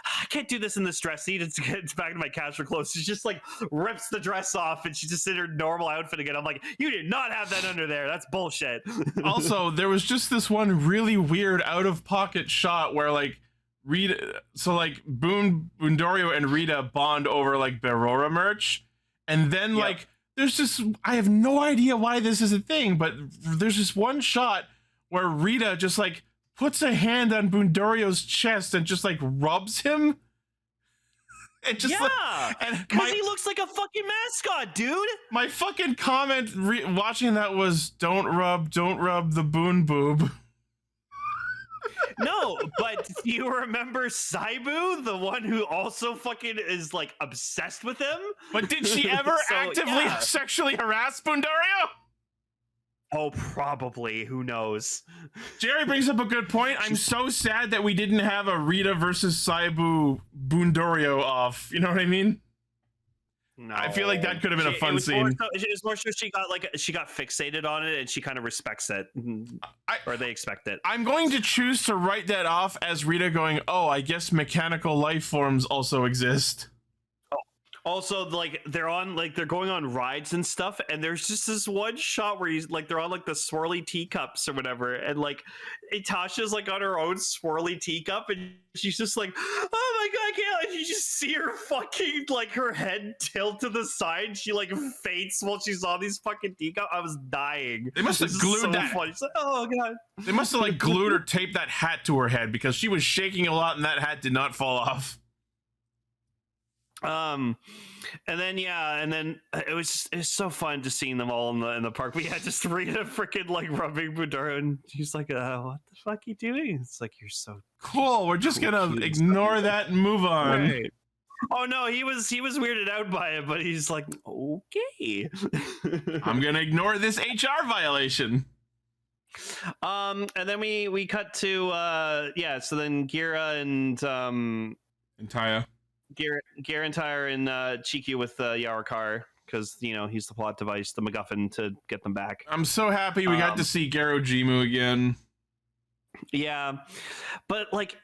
I can't do this in this dress. I need to get back to my casual clothes. She just like rips the dress off and she's just in her normal outfit again. I'm like, you did not have that under there. That's bullshit. Also, there was just this one really weird out of pocket shot where like Rita, so like Bundorio and Rita bond over like Berora merch, and then like there's just, I have no idea why this is a thing, but there's this one shot where Rita just like puts a hand on Boondorio's chest and just like rubs him. And just yeah, because he looks like a fucking mascot, dude. My fucking comment watching that was, don't rub the Boon Boob. No, but do you remember Saibu, the one who also fucking is like obsessed with him? But did she ever actively sexually harass Boondorio? Oh, probably. Who knows? Jerry brings up a good point. I'm so sad that we didn't have a Rita versus Saibu Boondorio off. You know what I mean? No. I feel like that could have been a fun scene. It was more so she got fixated on it and she kind of respects it, or they expect it. I'm going to choose to write that off as Rita going, "Oh, I guess mechanical life forms also exist." Also, like they're going on rides and stuff, and there's just this one shot where he's like they're on like the swirly teacups or whatever, and like Tasha's like on her own swirly teacup, and she's just like, "Oh my god, I can't!" And you just see her fucking like her head tilt to the side. She like faints while she's on these fucking teacups. I was dying. They must have glued that. Funny. Like, oh god. They must have like glued or taped that hat to her head because she was shaking a lot, and that hat did not fall off. And then it was so fun just seeing them all in the park. We had just Rita freaking like rubbing Boondoro, and he's like, "What the fuck are you doing?" It's like, "You're so cool. We're just gonna ignore that and move on." Right. Oh no, he was weirded out by it, but he's like, "Okay, I'm gonna ignore this HR violation." And then we cut to so then Gira and Taya. Gira and Taya are in Chikyu with Yarokar because he's the plot device, the MacGuffin to get them back. I'm so happy we got to see Garo Jimu again. Yeah, but like,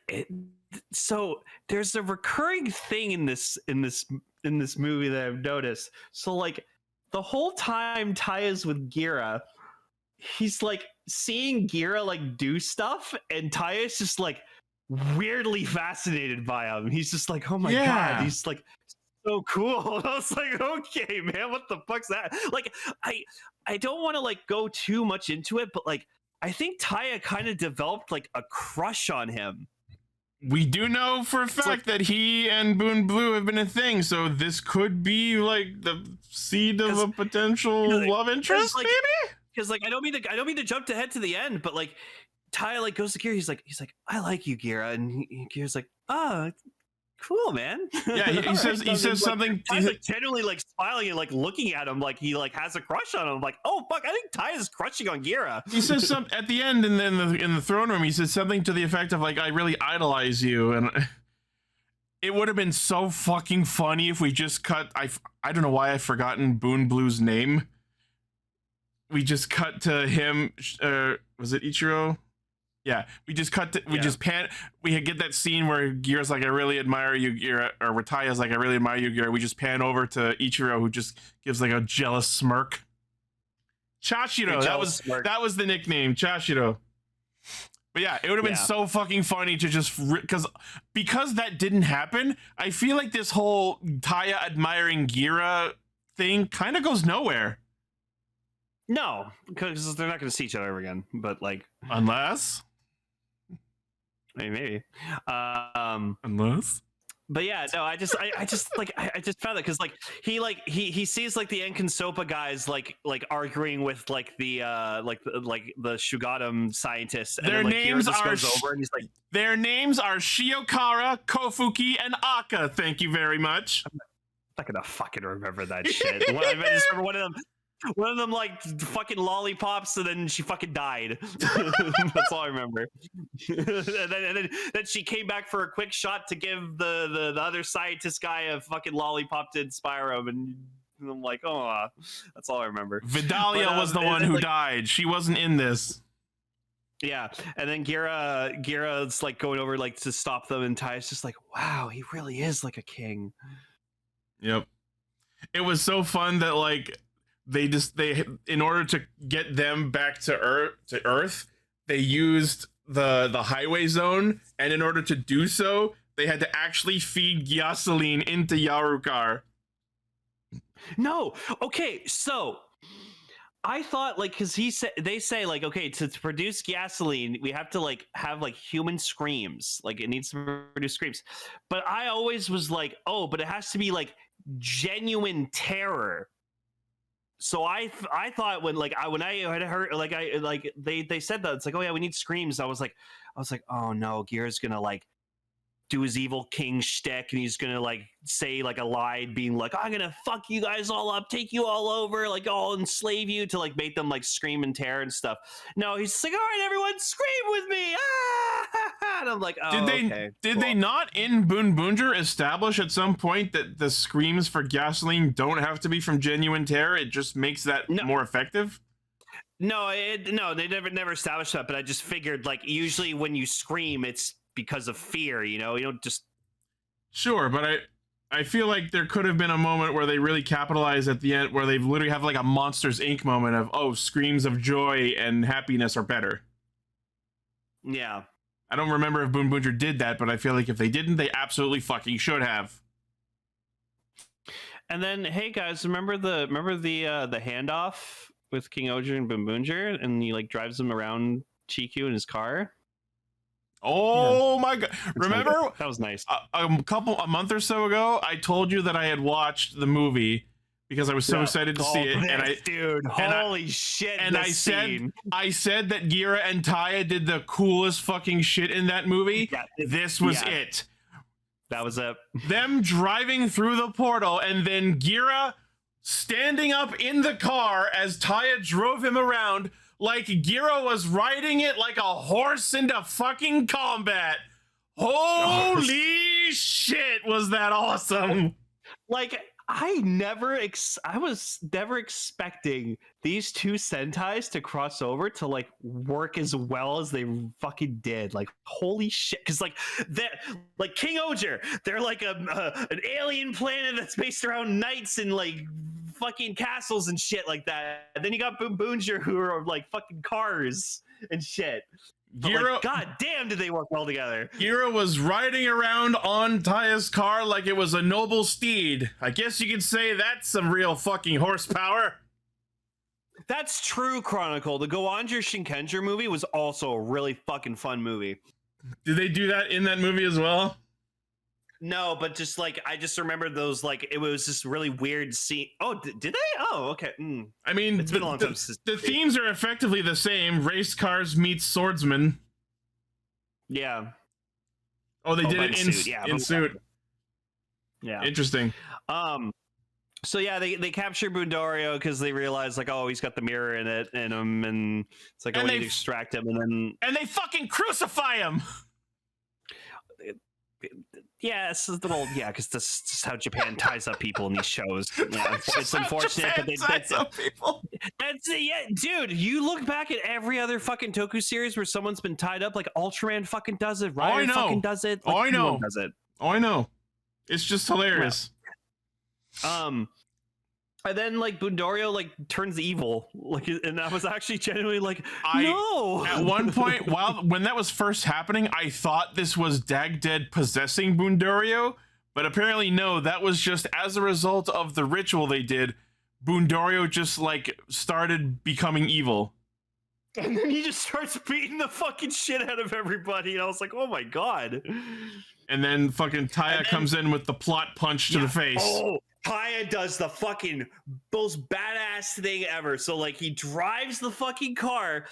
so there's a recurring thing in this movie that I've noticed. So like, the whole time Taya's with Gira, he's like seeing Gira like do stuff, and Taya's just like weirdly fascinated by him. He's just like, oh my god, he's like so cool. And I was like, okay, man, what the fuck's that? Like, I don't want to like go too much into it, but like, I think Taya kind of developed like a crush on him. We do know for a fact that he and Boon Blue have been a thing, so this could be like the seed of a potential love interest, like, maybe. Because like, I don't mean to jump ahead to the end, but like, Taya like goes to Gira. He's like, I like you, Gira, and Gira's like, oh, cool, man. Yeah, he says something. Taya's like genuinely like smiling and like looking at him like he like has a crush on him. I'm like, oh fuck, I think Taya's crushing on Gira. He says something at the end, and then in the throne room, he says something to the effect of like, I really idolize you, and it would have been so fucking funny if we just cut. I don't know why I've forgotten Boon Blue's name. We just cut to him. Was it Ichiro? Yeah, we just cut to, just pan. We get that scene where Gira's like, I really admire you, Gira, or where Taya's like, I really admire you, Gira. We just pan over to Ichiro, who just gives like a jealous smirk. Chashiro, that was the nickname, Chashiro. But yeah, it would have been so fucking funny to just because that didn't happen. I feel like this whole Taya admiring Gira thing kind of goes nowhere. No, because they're not going to see each other again. But like, unless. Maybe. Unless. But yeah, no, I just found that because like he sees like the Enkansopa guys like arguing with like the Shugadam scientists. And their then, like, names just are goes over and he's like, their names are Shiokara, Kofuki, and Aka. Thank you very much. I'm not gonna fucking remember that shit. I just remember one of them like fucking lollipops, and then she fucking died. That's all I remember. and then she came back for a quick shot to give the other scientist guy a fucking lollipop to inspire him, and I'm like, oh, that's all I remember. Vidalia was the one who died. She wasn't in this. Yeah, and then Gira's like going over like to stop them, and Taya's just like, wow, he really is like a king. Yep. It was so fun that like they in order to get them back to Earth, they used the highway zone, and in order to do so, they had to actually feed gasoline into Yarukar. No, okay, so I thought like because they say like okay to produce gasoline we have to like have like human screams, like it needs to produce screams, but I always was like, oh, but it has to be like genuine terror. So I thought when I had heard they said that it's like, oh yeah, we need screams. I was like oh no, Gear's gonna like do his evil king shtick and he's gonna like say like a lie being like, I'm gonna fuck you guys all up, take you all over, like I'll enslave you, to like make them like scream in terror and stuff. No, he's just like, all right, everyone, scream with me. Ah! And I'm like, oh, did they not in Boonboomger establish at some point that the screams for gasoline don't have to be from genuine terror? It just makes that more effective? No, they never established that, but I just figured like usually when you scream it's because of fear, you don't just... Sure, but I feel like there could have been a moment where they really capitalize at the end, where they literally have like a Monsters Inc. moment of, oh, screams of joy and happiness are better. Yeah. I don't remember if Boonboomger did that, but I feel like if they didn't, they absolutely fucking should have. And then, hey guys, remember the handoff with Kingohger and Boonboomger, and he like drives them around Chiku in his car? Oh my god! Remember that was nice. A month or so ago, I told you that I had watched the movie because I was so excited to see it. Dude, holy shit! And I said that Gira and Taya did the coolest fucking shit in that movie. Yeah, this was it. That was it. Them driving through the portal and then Gira standing up in the car as Taya drove him around. Like Gira was riding it like a horse into fucking combat. Holy shit, was that awesome? Like, I was never expecting these two Sentais to cross over to like work as well as they fucking did. Like, holy shit. Because like Kingohger, they're like an alien planet that's based around knights and like fucking castles and shit like that. And then you got Boonboomger, who are like fucking cars and shit. Gira, like, god damn, did they work well together? Gira was riding around on Taya's car like it was a noble steed. I guess you could say that's some real fucking horsepower. That's true, Chronicle. The Gozyuger Shinkenger movie was also a really fucking fun movie. Did they do that in that movie as well? No, but just like I just remember those, like it was just really weird scene. Oh, did they? Oh, okay. I mean, it's been a long time since the themes are effectively the same. Race cars meets swordsman. Yeah. Oh, they did it in suit. Yeah. Interesting. So yeah, they capture Boondorio because they realize like, oh, he's got the mirror in him, and it's like, oh, we need to extract him, and they fucking crucify him. Yeah, it's a little, because this is how Japan ties up people in these shows. Yeah, it's unfortunate, but ties up people. Dude. You look back at every other fucking Toku series where someone's been tied up. Like Ultraman fucking does it. Rider fucking does it. Like, I know. Does it. I know. It's just hilarious. Yeah. And then like Boondorio like turns evil, like, and I was actually genuinely like, no. At one point, when that was first happening, I thought this was Dagdead possessing Boondorio, but apparently no. That was just as a result of the ritual they did. Boondorio just like started becoming evil, and then he just starts beating the fucking shit out of everybody, and I was like, oh my god. And then fucking Taya comes in with the plot punch to the face. Oh. Taya does the fucking most badass thing ever. So like he drives the fucking car,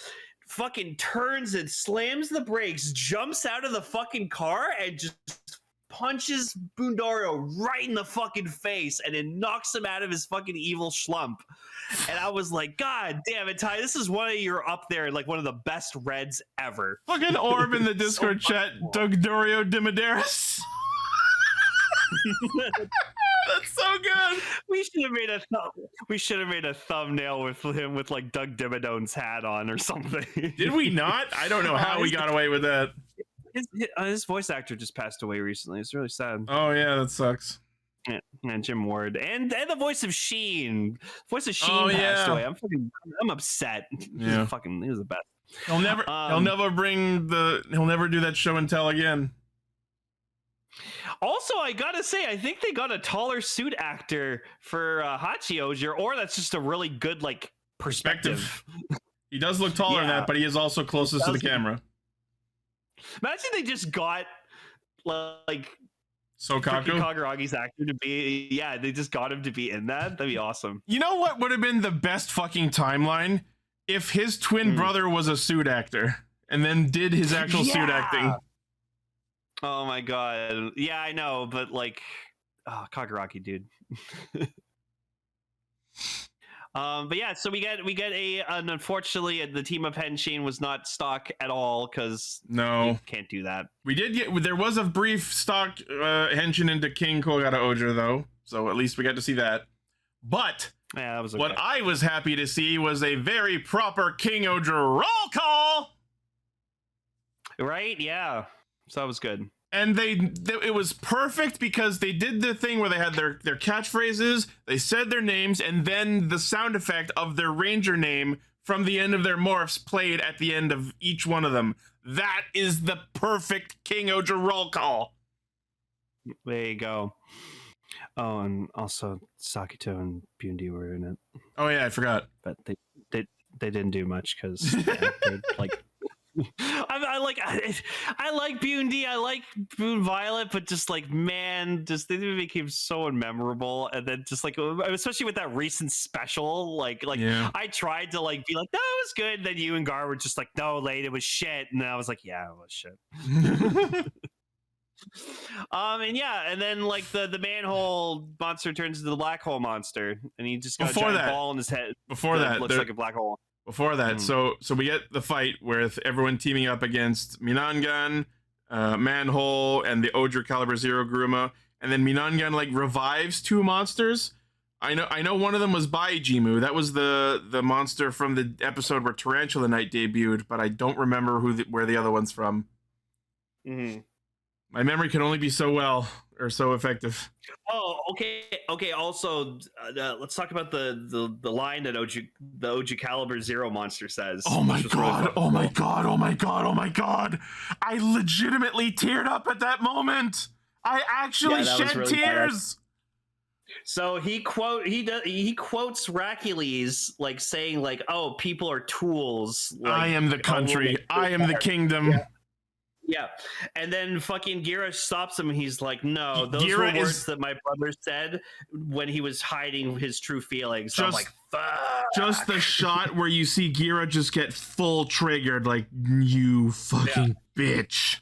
fucking turns and slams the brakes, jumps out of the fucking car and just punches Boondorio right in the fucking face and then knocks him out of his fucking evil schlump. And I was like, god damn it, Taya, this is one of your up there, like one of the best reds ever. Fucking Orb in the Discord chat, Dougdorio Dimidaris. That's so good. We should have made a thumbnail with him with like Doug Dimmadone's hat on or something. Did we not? I don't know how we got away with that. His voice actor just passed away recently. It's really sad. Oh yeah, that sucks. Yeah, Jim Ward and the voice of Sheen. Passed away. I'm upset. Yeah, he was the best. He'll never do that show and tell again. Also, I gotta say, I think they got a taller suit actor for Hachioger, or that's just a really good like perspective. He does look taller than that, but he is also closest to the camera. Imagine they just got like Sokaku Kaguragi's actor to be. Yeah, they just got him to be in that. That'd be awesome. You know what would have been the best fucking timeline? If his twin brother was a suit actor and then did his actual suit acting. Oh my god. Yeah, I know, but like, Kaguragi, dude. But yeah, so we get an unfortunately the team of Henshin was not stock at all because you can't do that. There was a brief stock Henshin into King Kogata-Oger though, so at least we got to see that. But yeah, that was okay. What I was happy to see was a very proper Kingohger roll call. Right? Yeah. So that was good. And it was perfect because they did the thing where they had their catchphrases, they said their names, and then the sound effect of their ranger name from the end of their morphs played at the end of each one of them. That is the perfect Kingohger roll call. There you go. Oh, and also Sakito and Bundi were in it. Oh yeah, I forgot. But they didn't do much because like I like Bundi, I like Boon Violet, but just like man, they became so unmemorable. And then just like especially with that recent special, like I tried to like be like, no, it was good. And then you and Gar were just like, no, Lane, it was shit. And then I was like, yeah, it was shit. And then like the manhole monster turns into the black hole monster, and he just got a giant ball in his head. Before that, looks like a black hole. Before that, so we get the fight with everyone teaming up against Minangan, Manhole, and the Oger Caliber Zero Guruma, and then Minangan like revives two monsters. I know one of them was Baijimu. That was the monster from the episode where Tarantula Knight debuted, but I don't remember where the other one's from. Mm-hmm. My memory can only be so effective. Oh, okay. Also, let's talk about the line that the OG Caliber Zero monster says. Oh my god! Oh my god! Oh my god! Oh my god! I legitimately teared up at that moment. I actually shed really tears. Bad. So he quotes Racules like saying like, "Oh, people are tools." Like, I am the country. I am the kingdom. Yeah, and then fucking Gira stops him and he's like, no, those were words that my brother said when he was hiding his true feelings. So I'm like, fuck. Just the shot where you see Gira just get full triggered, like, you fucking bitch.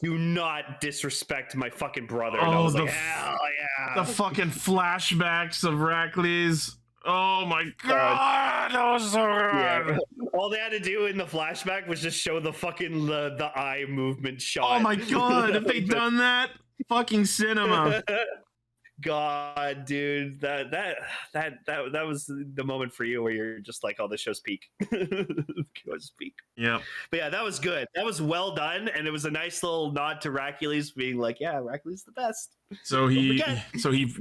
Do not disrespect my fucking brother. And I was like, hell yeah. The fucking flashbacks of Racules. Oh my god, that was so good. Yeah. All they had to do in the flashback was just show the fucking the eye movement shot. Oh my god, if they'd done that, fucking cinema. God, dude, that was the moment for you where you're just like, oh, this show's peak. Show's peak. Yeah. But yeah, that was good. That was well done, and it was a nice little nod to Racules being like, yeah, Racules the best. So he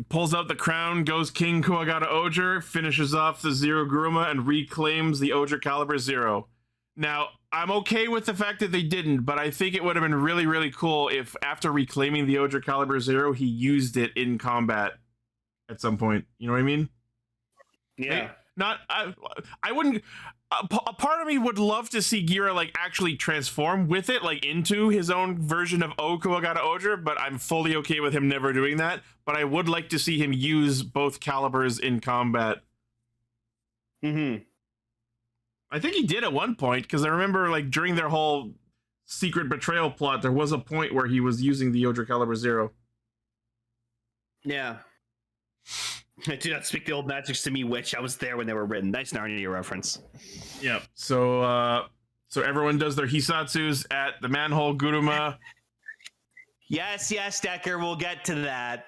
pulls out the crown, goes King Kogata-Oger, finishes off the Zero Guruma, and reclaims the Oger Caliber Zero. Now, I'm okay with the fact that they didn't, but I think it would have been really, really cool if after reclaiming the Oger Caliber Zero, he used it in combat at some point. You know what I mean? Yeah. I wouldn't... A part of me would love to see Gira like actually transform with it, like into his own version of Kogata-Oger, but I'm fully okay with him never doing that. But I would like to see him use both calibers in combat. Mm-hmm. I think he did at one point, because I remember like during their whole secret betrayal plot, there was a point where he was using the Oger Caliber Zero. Yeah. Do not speak the old magics to me, witch. I was there when they were written. Nice Narnia reference. Yeah. So everyone does their Hisatsus at the Manhole Guruma. Yes, Decker, we'll get to that.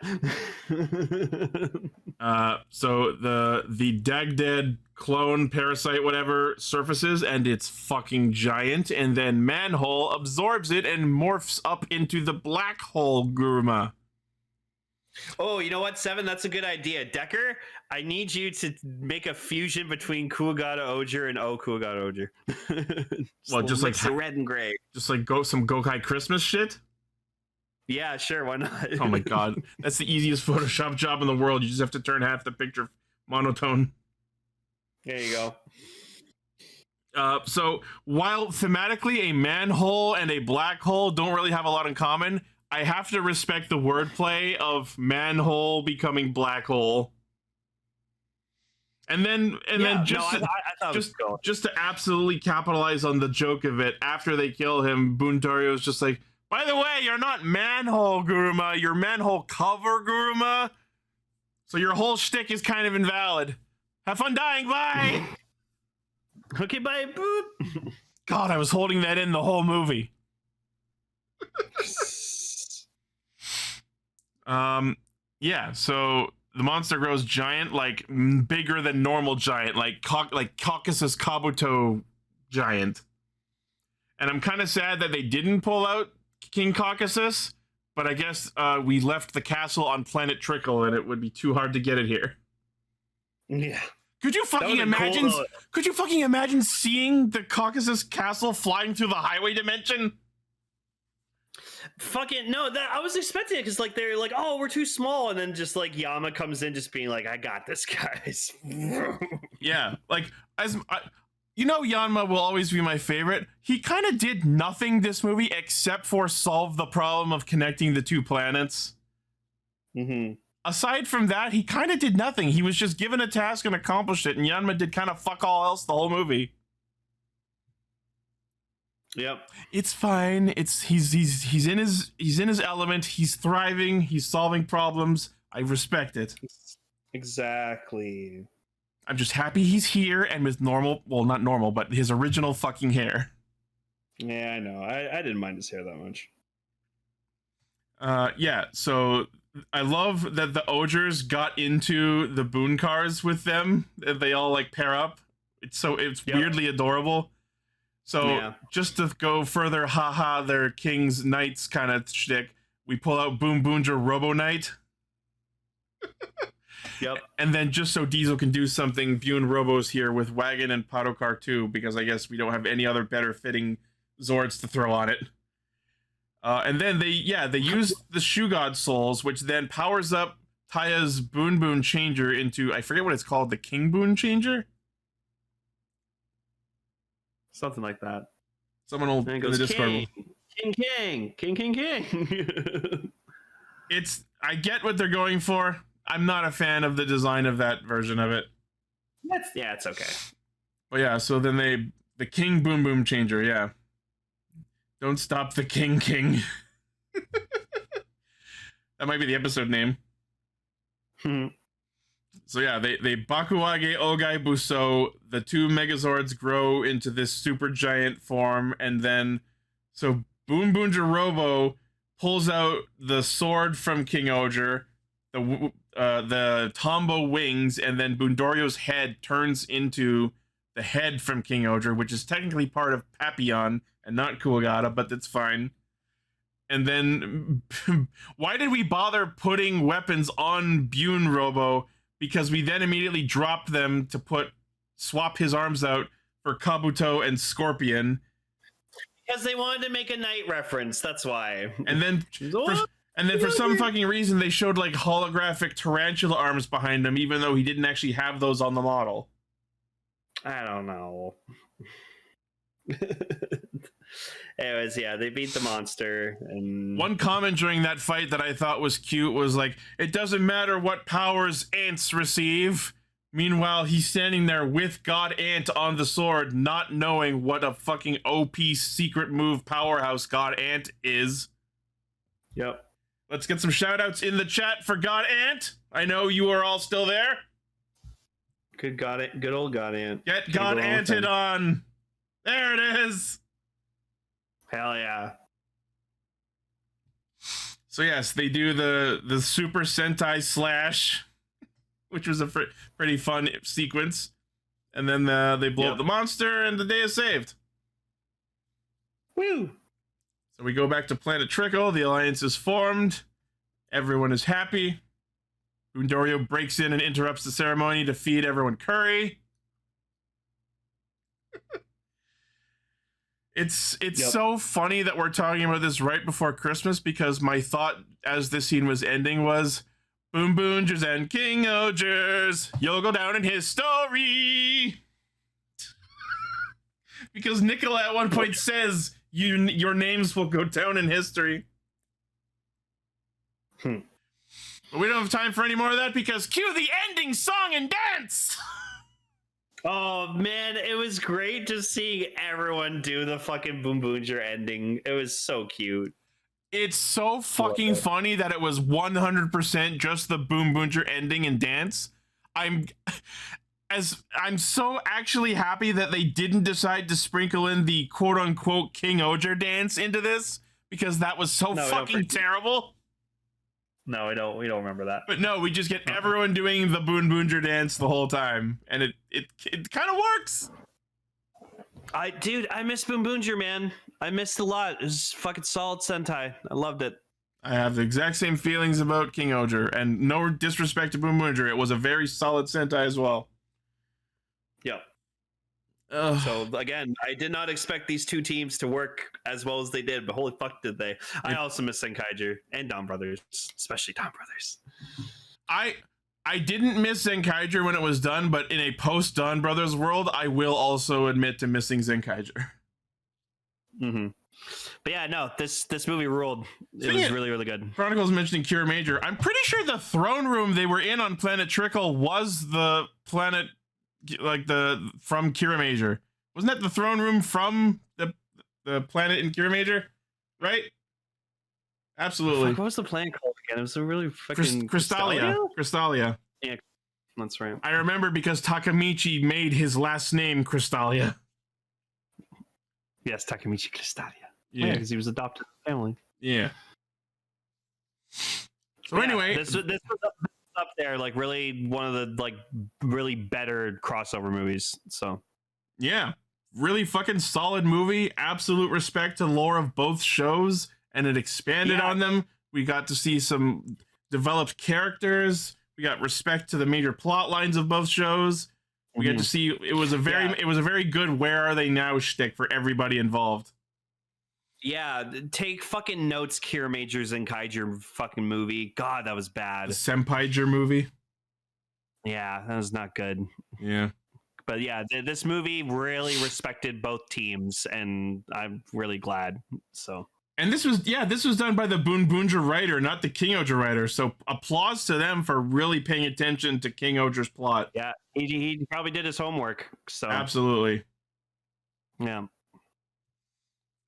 So the Dagdead clone parasite whatever surfaces, and it's fucking giant, and then Manhole absorbs it and morphs up into the Black Hole Guruma. Oh, you know what, Seven? That's a good idea. Decker, I need you to make a fusion between Kogata-Oger and Kogata-Oger. Just like red and gray. Just like some Gokai Christmas shit? Yeah, sure, why not? Oh my god. That's the easiest Photoshop job in the world. You just have to turn half the picture monotone. There you go. So while thematically a manhole and a black hole don't really have a lot in common, I have to respect the wordplay of manhole becoming black hole. And then just to absolutely capitalize on the joke of it, after they kill him, Buntaryo's just like, by the way, you're not manhole Guruma, you're manhole cover Guruma. So your whole shtick is kind of invalid. Have fun dying, bye! Okay, bye, boop. God, I was holding that in the whole movie. Yeah, so the monster grows giant, like bigger than normal giant, like Caucasus Kabuto giant. And I'm kind of sad that they didn't pull out King Caucasus, but I guess we left the castle on Planet Trickle and it would be too hard to get it here. Yeah. Could you fucking imagine? Could you fucking imagine seeing the Caucasus Castle flying through the highway dimension? Fucking no! I was expecting it because like they're like, oh, we're too small, and then just like Yama comes in, just being like, I got this, guys. Yeah, like Yanma will always be my favorite. He kind of did nothing this movie except for solve the problem of connecting the two planets. Mm-hmm. Aside from that, he kind of did nothing. He was just given a task and accomplished it, and Yanma did kind of fuck all else the whole movie. Yep. It's fine. He's in his element. He's thriving. He's solving problems. I respect it. Exactly. I'm just happy he's here and with normal, well, not normal, but his original fucking hair. Yeah, I know. I didn't mind his hair that much. Yeah, so I love that the Ogers got into the Boon cars with them. They all like pair up. It's weirdly adorable. So just to go further, haha, they're kings, knights kind of shtick. We pull out Boonboomger Robo Knight. Yep. And then just so Diesel can do something, Bune Robo's here with Wagon and Padokar too, because I guess we don't have any other better fitting Zords to throw on it. And then they use the Shoe God Souls, which then powers up Taya's Boon Changer into, I forget what it's called, the King Boon Changer? Something like that. Someone will in the Discord. King. I get what they're going for. I'm not a fan of the design of that version of it. It's okay. But yeah, so then the King Boom Changer, yeah. Don't stop the King. That might be the episode name. So yeah, they Bakuage Ogai Buso, the two Megazords grow into this super giant form, and then so Boonboomger Robo pulls out the sword from Kingohger, the Tombo wings, and then Bundooryo's head turns into the head from Kingohger, which is technically part of Papillon and not Kuwagata, but that's fine. And then why did we bother putting weapons on Bune Robo? Because we then immediately dropped them to swap his arms out for Kabuto and Scorpion. Because they wanted to make a knight reference, that's why. And then for some fucking reason they showed like holographic tarantula arms behind him, even though he didn't actually have those on the model. I don't know. Anyways, yeah, they beat the monster. And one comment during that fight that I thought was cute was like, it doesn't matter what powers Ants receive. Meanwhile, he's standing there with God Ant on the sword, not knowing what a fucking OP secret move powerhouse God Ant is. Yep. Let's get some shout outs in the chat for God Ant. I know you are all still there. Good old God Ant. Get God Anted on. There it is. Hell yeah. So yes, they do the Super Sentai slash, which was a pretty fun sequence. And then they blow up the monster and the day is saved. Woo! So we go back to Planet Trickle. The alliance is formed. Everyone is happy. Bundooryo breaks in and interrupts the ceremony to feed everyone curry. It's so funny that we're talking about this right before Christmas, because my thought as this scene was ending was, Boonboomgers and Kingohgers, you'll go down in history. Because Nicola at one point says your names will go down in history. But we don't have time for any more of that because cue the ending song and dance. Oh man, it was great to see everyone do the fucking Boonboomger ending. It was so cute. It's so fucking funny that it was 100% just the Boonboomger ending and dance. I'm so actually happy that they didn't decide to sprinkle in the quote unquote Kingohger dance into this because that was so fucking terrible. No, we don't remember that. But no, we just get everyone doing the Boonboomger dance the whole time, and it kind of works. I miss Boonboomger, man. I missed a lot. It was fucking solid Sentai. I loved it. I have the exact same feelings about Kingohger, and no disrespect to Boonboomger, it was a very solid Sentai as well. Yep. So again, I did not expect these two teams to work as well as they did, but holy fuck did they. I also miss Zenkaiger and Dawn Brothers, especially Dawn Brothers. I didn't miss Zenkaiger when it was done, but in a post Dawn Brothers world, I will also admit to missing Zenkaiger. Mm-hmm. But yeah, no, this movie ruled. It was really, really good. Chronicles mentioning Cure Major. I'm pretty sure the throne room they were in on Planet Trickle was the planet from Kira Major. Wasn't that the throne room from the planet in Kira Major? Right? Absolutely. What was the planet called again? It was a really fucking Crystalia. Yeah, that's right. I remember because Takamichi made his last name Crystalia. Yes, Takamichi Crystalia. Yeah, because he was adopted by family. Yeah. So anyway, this was up there, like really one of the really better crossover movies. So yeah, really fucking solid movie. Absolute respect to lore of both shows, and it expanded on them. We got to see some developed characters. We got respect to the major plot lines of both shows. We got to see it was a very good where are they now shtick for everybody involved. Yeah, take fucking notes, Kira Major's and Kaiger fucking movie. God, that was bad. The Senpaiger movie. Yeah, that was not good. Yeah. But yeah, this movie really respected both teams, and I'm really glad. So. And this was done by the Boonboomger writer, not the Kingohger writer. So applause to them for really paying attention to Kingohger's plot. Yeah, he probably did his homework. So absolutely. Yeah.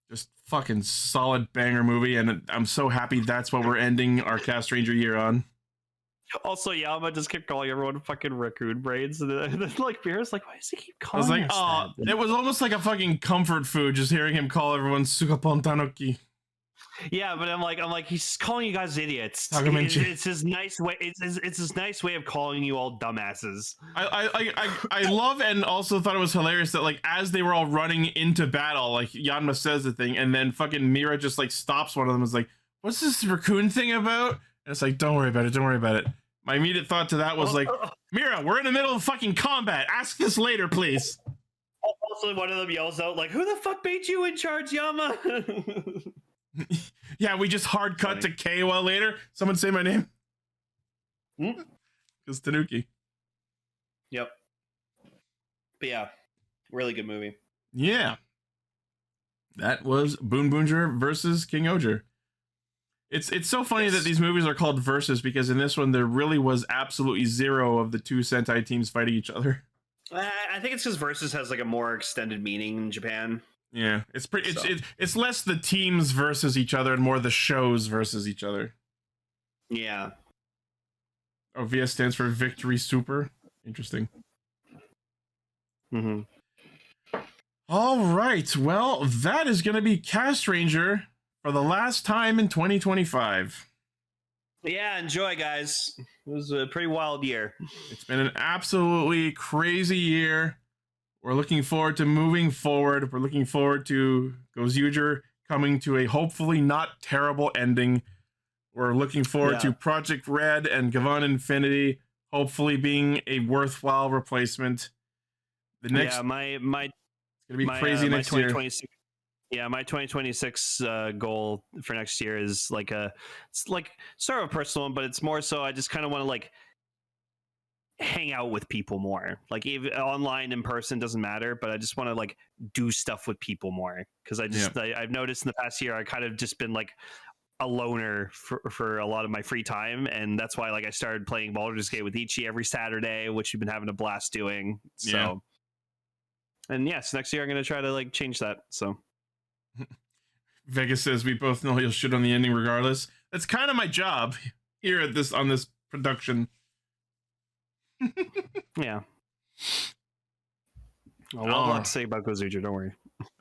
Just fucking solid banger movie, and I'm so happy that's what we're ending our Castranger year on. Also, Yama just kept calling everyone fucking raccoon brains, and then like Beer's like, why does he keep calling? I was like, oh, it was almost like a fucking comfort food just hearing him call everyone Sugapon Tanuki. Yeah, but I'm like, he's calling you guys idiots. It's his nice way. It's his nice way of calling you all dumbasses. I love and also thought it was hilarious that like as they were all running into battle, like Yanma says the thing, and then fucking Mira just like stops one of them and is like, "What's this raccoon thing about?" And it's like, "Don't worry about it. Don't worry about it." My immediate thought to that was like, "Mira, we're in the middle of fucking combat. Ask this later, please." Also, one of them yells out like, "Who the fuck made you in charge, Yama?" Yeah, we just hard cut to Keiwa later. Someone say my name. Because Tanuki. Yep. But yeah, really good movie. Yeah. That was Boonboomger versus Kingohger. It's so funny that these movies are called versus because in this one there really was absolutely zero of the two Sentai teams fighting each other. I think it's because versus has like a more extended meaning in Japan. Yeah, it's less the teams versus each other and more the shows versus each other. Yeah. Oh, VS stands for Victory Super. Interesting. Mm-hmm. All right. Well, that is going to be Castranger for the last time in 2025. Yeah, enjoy, guys. It was a pretty wild year. It's been an absolutely crazy year. We're looking forward to moving forward. We're looking forward to Gozyuger coming to a hopefully not terrible ending. We're looking forward to Project Red and Gavan Infinity hopefully being a worthwhile replacement. The next, it's gonna be crazy next year. Yeah, my 2026 goal for next year is it's like sort of a personal one, but it's more so I just kind of want to like hang out with people more. Like even online, in person, doesn't matter, but I just want to like do stuff with people more because I've noticed in the past year I kind of just been like a loner for a lot of my free time, and that's why like I started playing Baldur's Gate with Ichi every Saturday, which we've been having a blast doing. So, and yes, next year I'm gonna try to like change that. So. Vegas says we both know he'll shit on the ending regardless. That's kind of my job here at this on this production. Yeah. Well, a lot to say about Gozyuger, don't worry.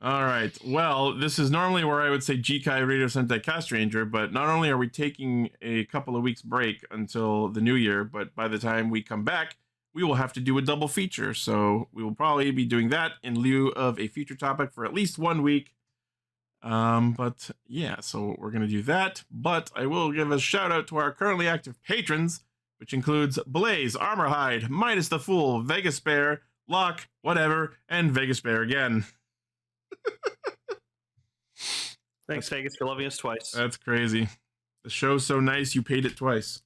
All right. Well, this is normally where I would say Jikai Radio Sentai Castranger, but not only are we taking a couple of weeks break until the new year, but by the time we come back, we will have to do a double feature. So we will probably be doing that in lieu of a feature topic for at least 1 week. But yeah, so we're going to do that. But I will give a shout out to our currently active patrons, which includes Blaze, Armorhide, Midas the Fool, Vegas Bear, Locke, whatever, and Vegas Bear again. Thanks, Vegas, for loving us twice. That's crazy. The show's so nice you paid it twice.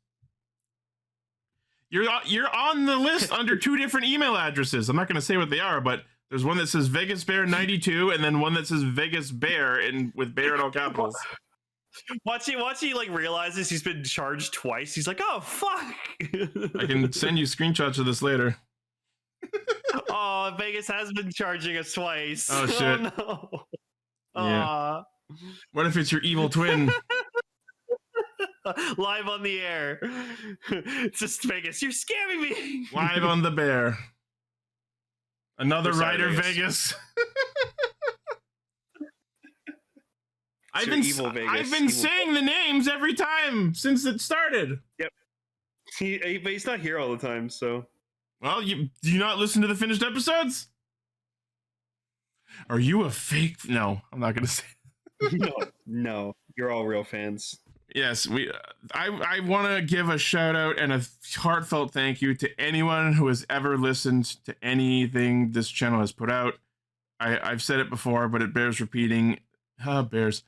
You're on the list under 2 different email addresses. I'm not going to say what they are, but there's one that says Vegas Bear 92 and then one that says Vegas Bear with Bear in all capitals. Once he like realizes he's been charged twice, he's like, "Oh fuck!" I can send you screenshots of this later. Oh, Vegas has been charging us twice. Oh shit! Oh, no. Yeah. What if it's your evil twin? Live on the air. It's just Vegas. You're scamming me. Live on the bear. Another rider, Vegas. I've been saying the names every time since it started. Yep. But he's not here all the time, so. Well, do you not listen to the finished episodes? Are you a fake? No, I'm not gonna say. No, you're all real fans. Yes, I want to give a shout out and a heartfelt thank you to anyone who has ever listened to anything this channel has put out. I've said it before, but it bears repeating. Bears.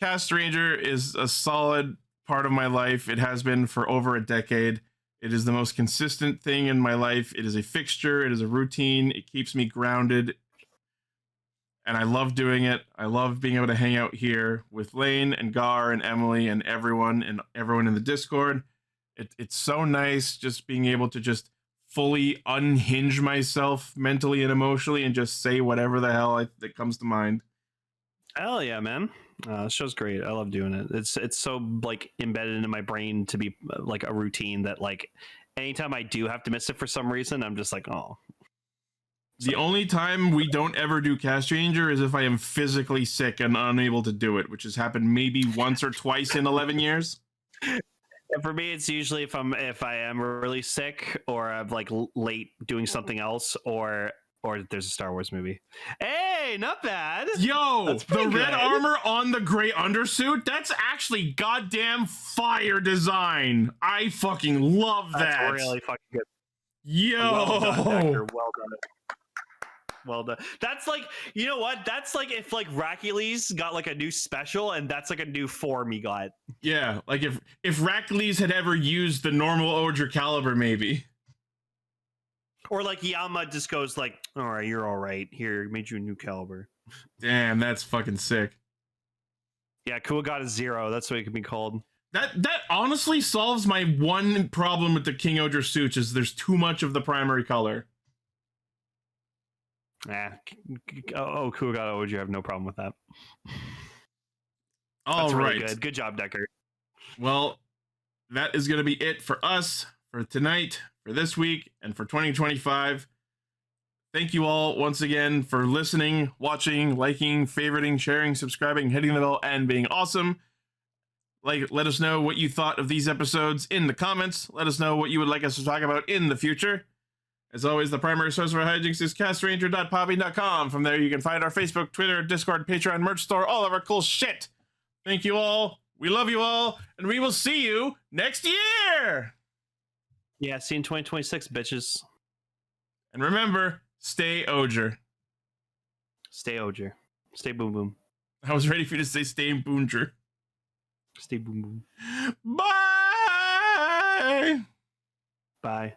Castranger is a solid part of my life. It has been for over a decade. It is the most consistent thing in my life. It is a fixture. It is a routine. It keeps me grounded. And I love doing it. I love being able to hang out here with Lane and Gar and Emily and everyone in the Discord. It's so nice just being able to just fully unhinge myself mentally and emotionally and just say whatever the hell that comes to mind. Hell yeah, man. This show's great. I love doing it. It's so like embedded into my brain to be like a routine that like anytime I do have to miss it for some reason, I'm just like, oh. The only time we don't ever do Castranger is if I am physically sick and unable to do it, which has happened maybe once or twice in 11 years. And for me, it's usually if I am really sick or I'm like late doing something else or there's a Star Wars movie. Hey, not bad. Yo, the red armor on the gray undersuit, that's actually goddamn fire design. I fucking love that. That's really fucking good. Yo. Well done, Decker. Well done. Well done. That's like, you know what? That's like if like Hercules got like a new special and that's like a new form he got. Yeah, like if Hercules had ever used the normal Oger caliber, maybe. Or like Yama just goes like, all right, you're all right. Here, made you a new caliber. Damn, that's fucking sick. Yeah, Kuon got a 0. That's what it could be called. That honestly solves my one problem with the Kingohger suits is there's too much of the primary color. Kuon got Oger. I have no problem with that. All That's right. Really good. Good job, Decker. Well, that is going to be it for us for tonight, for this week, and for 2025. Thank you all once again for listening, watching, liking, favoriting, sharing, subscribing, hitting the bell, and being awesome. Let us know what you thought of these episodes in the comments. Let us know what you would like us to talk about in the future. As always, the primary source for hijinks is castranger.poppy.com. From there, you can find our Facebook, Twitter, Discord, Patreon, merch store, all of our cool shit. Thank you all. We love you all, and we will see you next year. Yeah, see you in 2026, bitches. And remember, stay Oger. Stay Oger. Stay boom boom. I was ready for you to say stay in Boonger. Stay boom boom. Bye. Bye.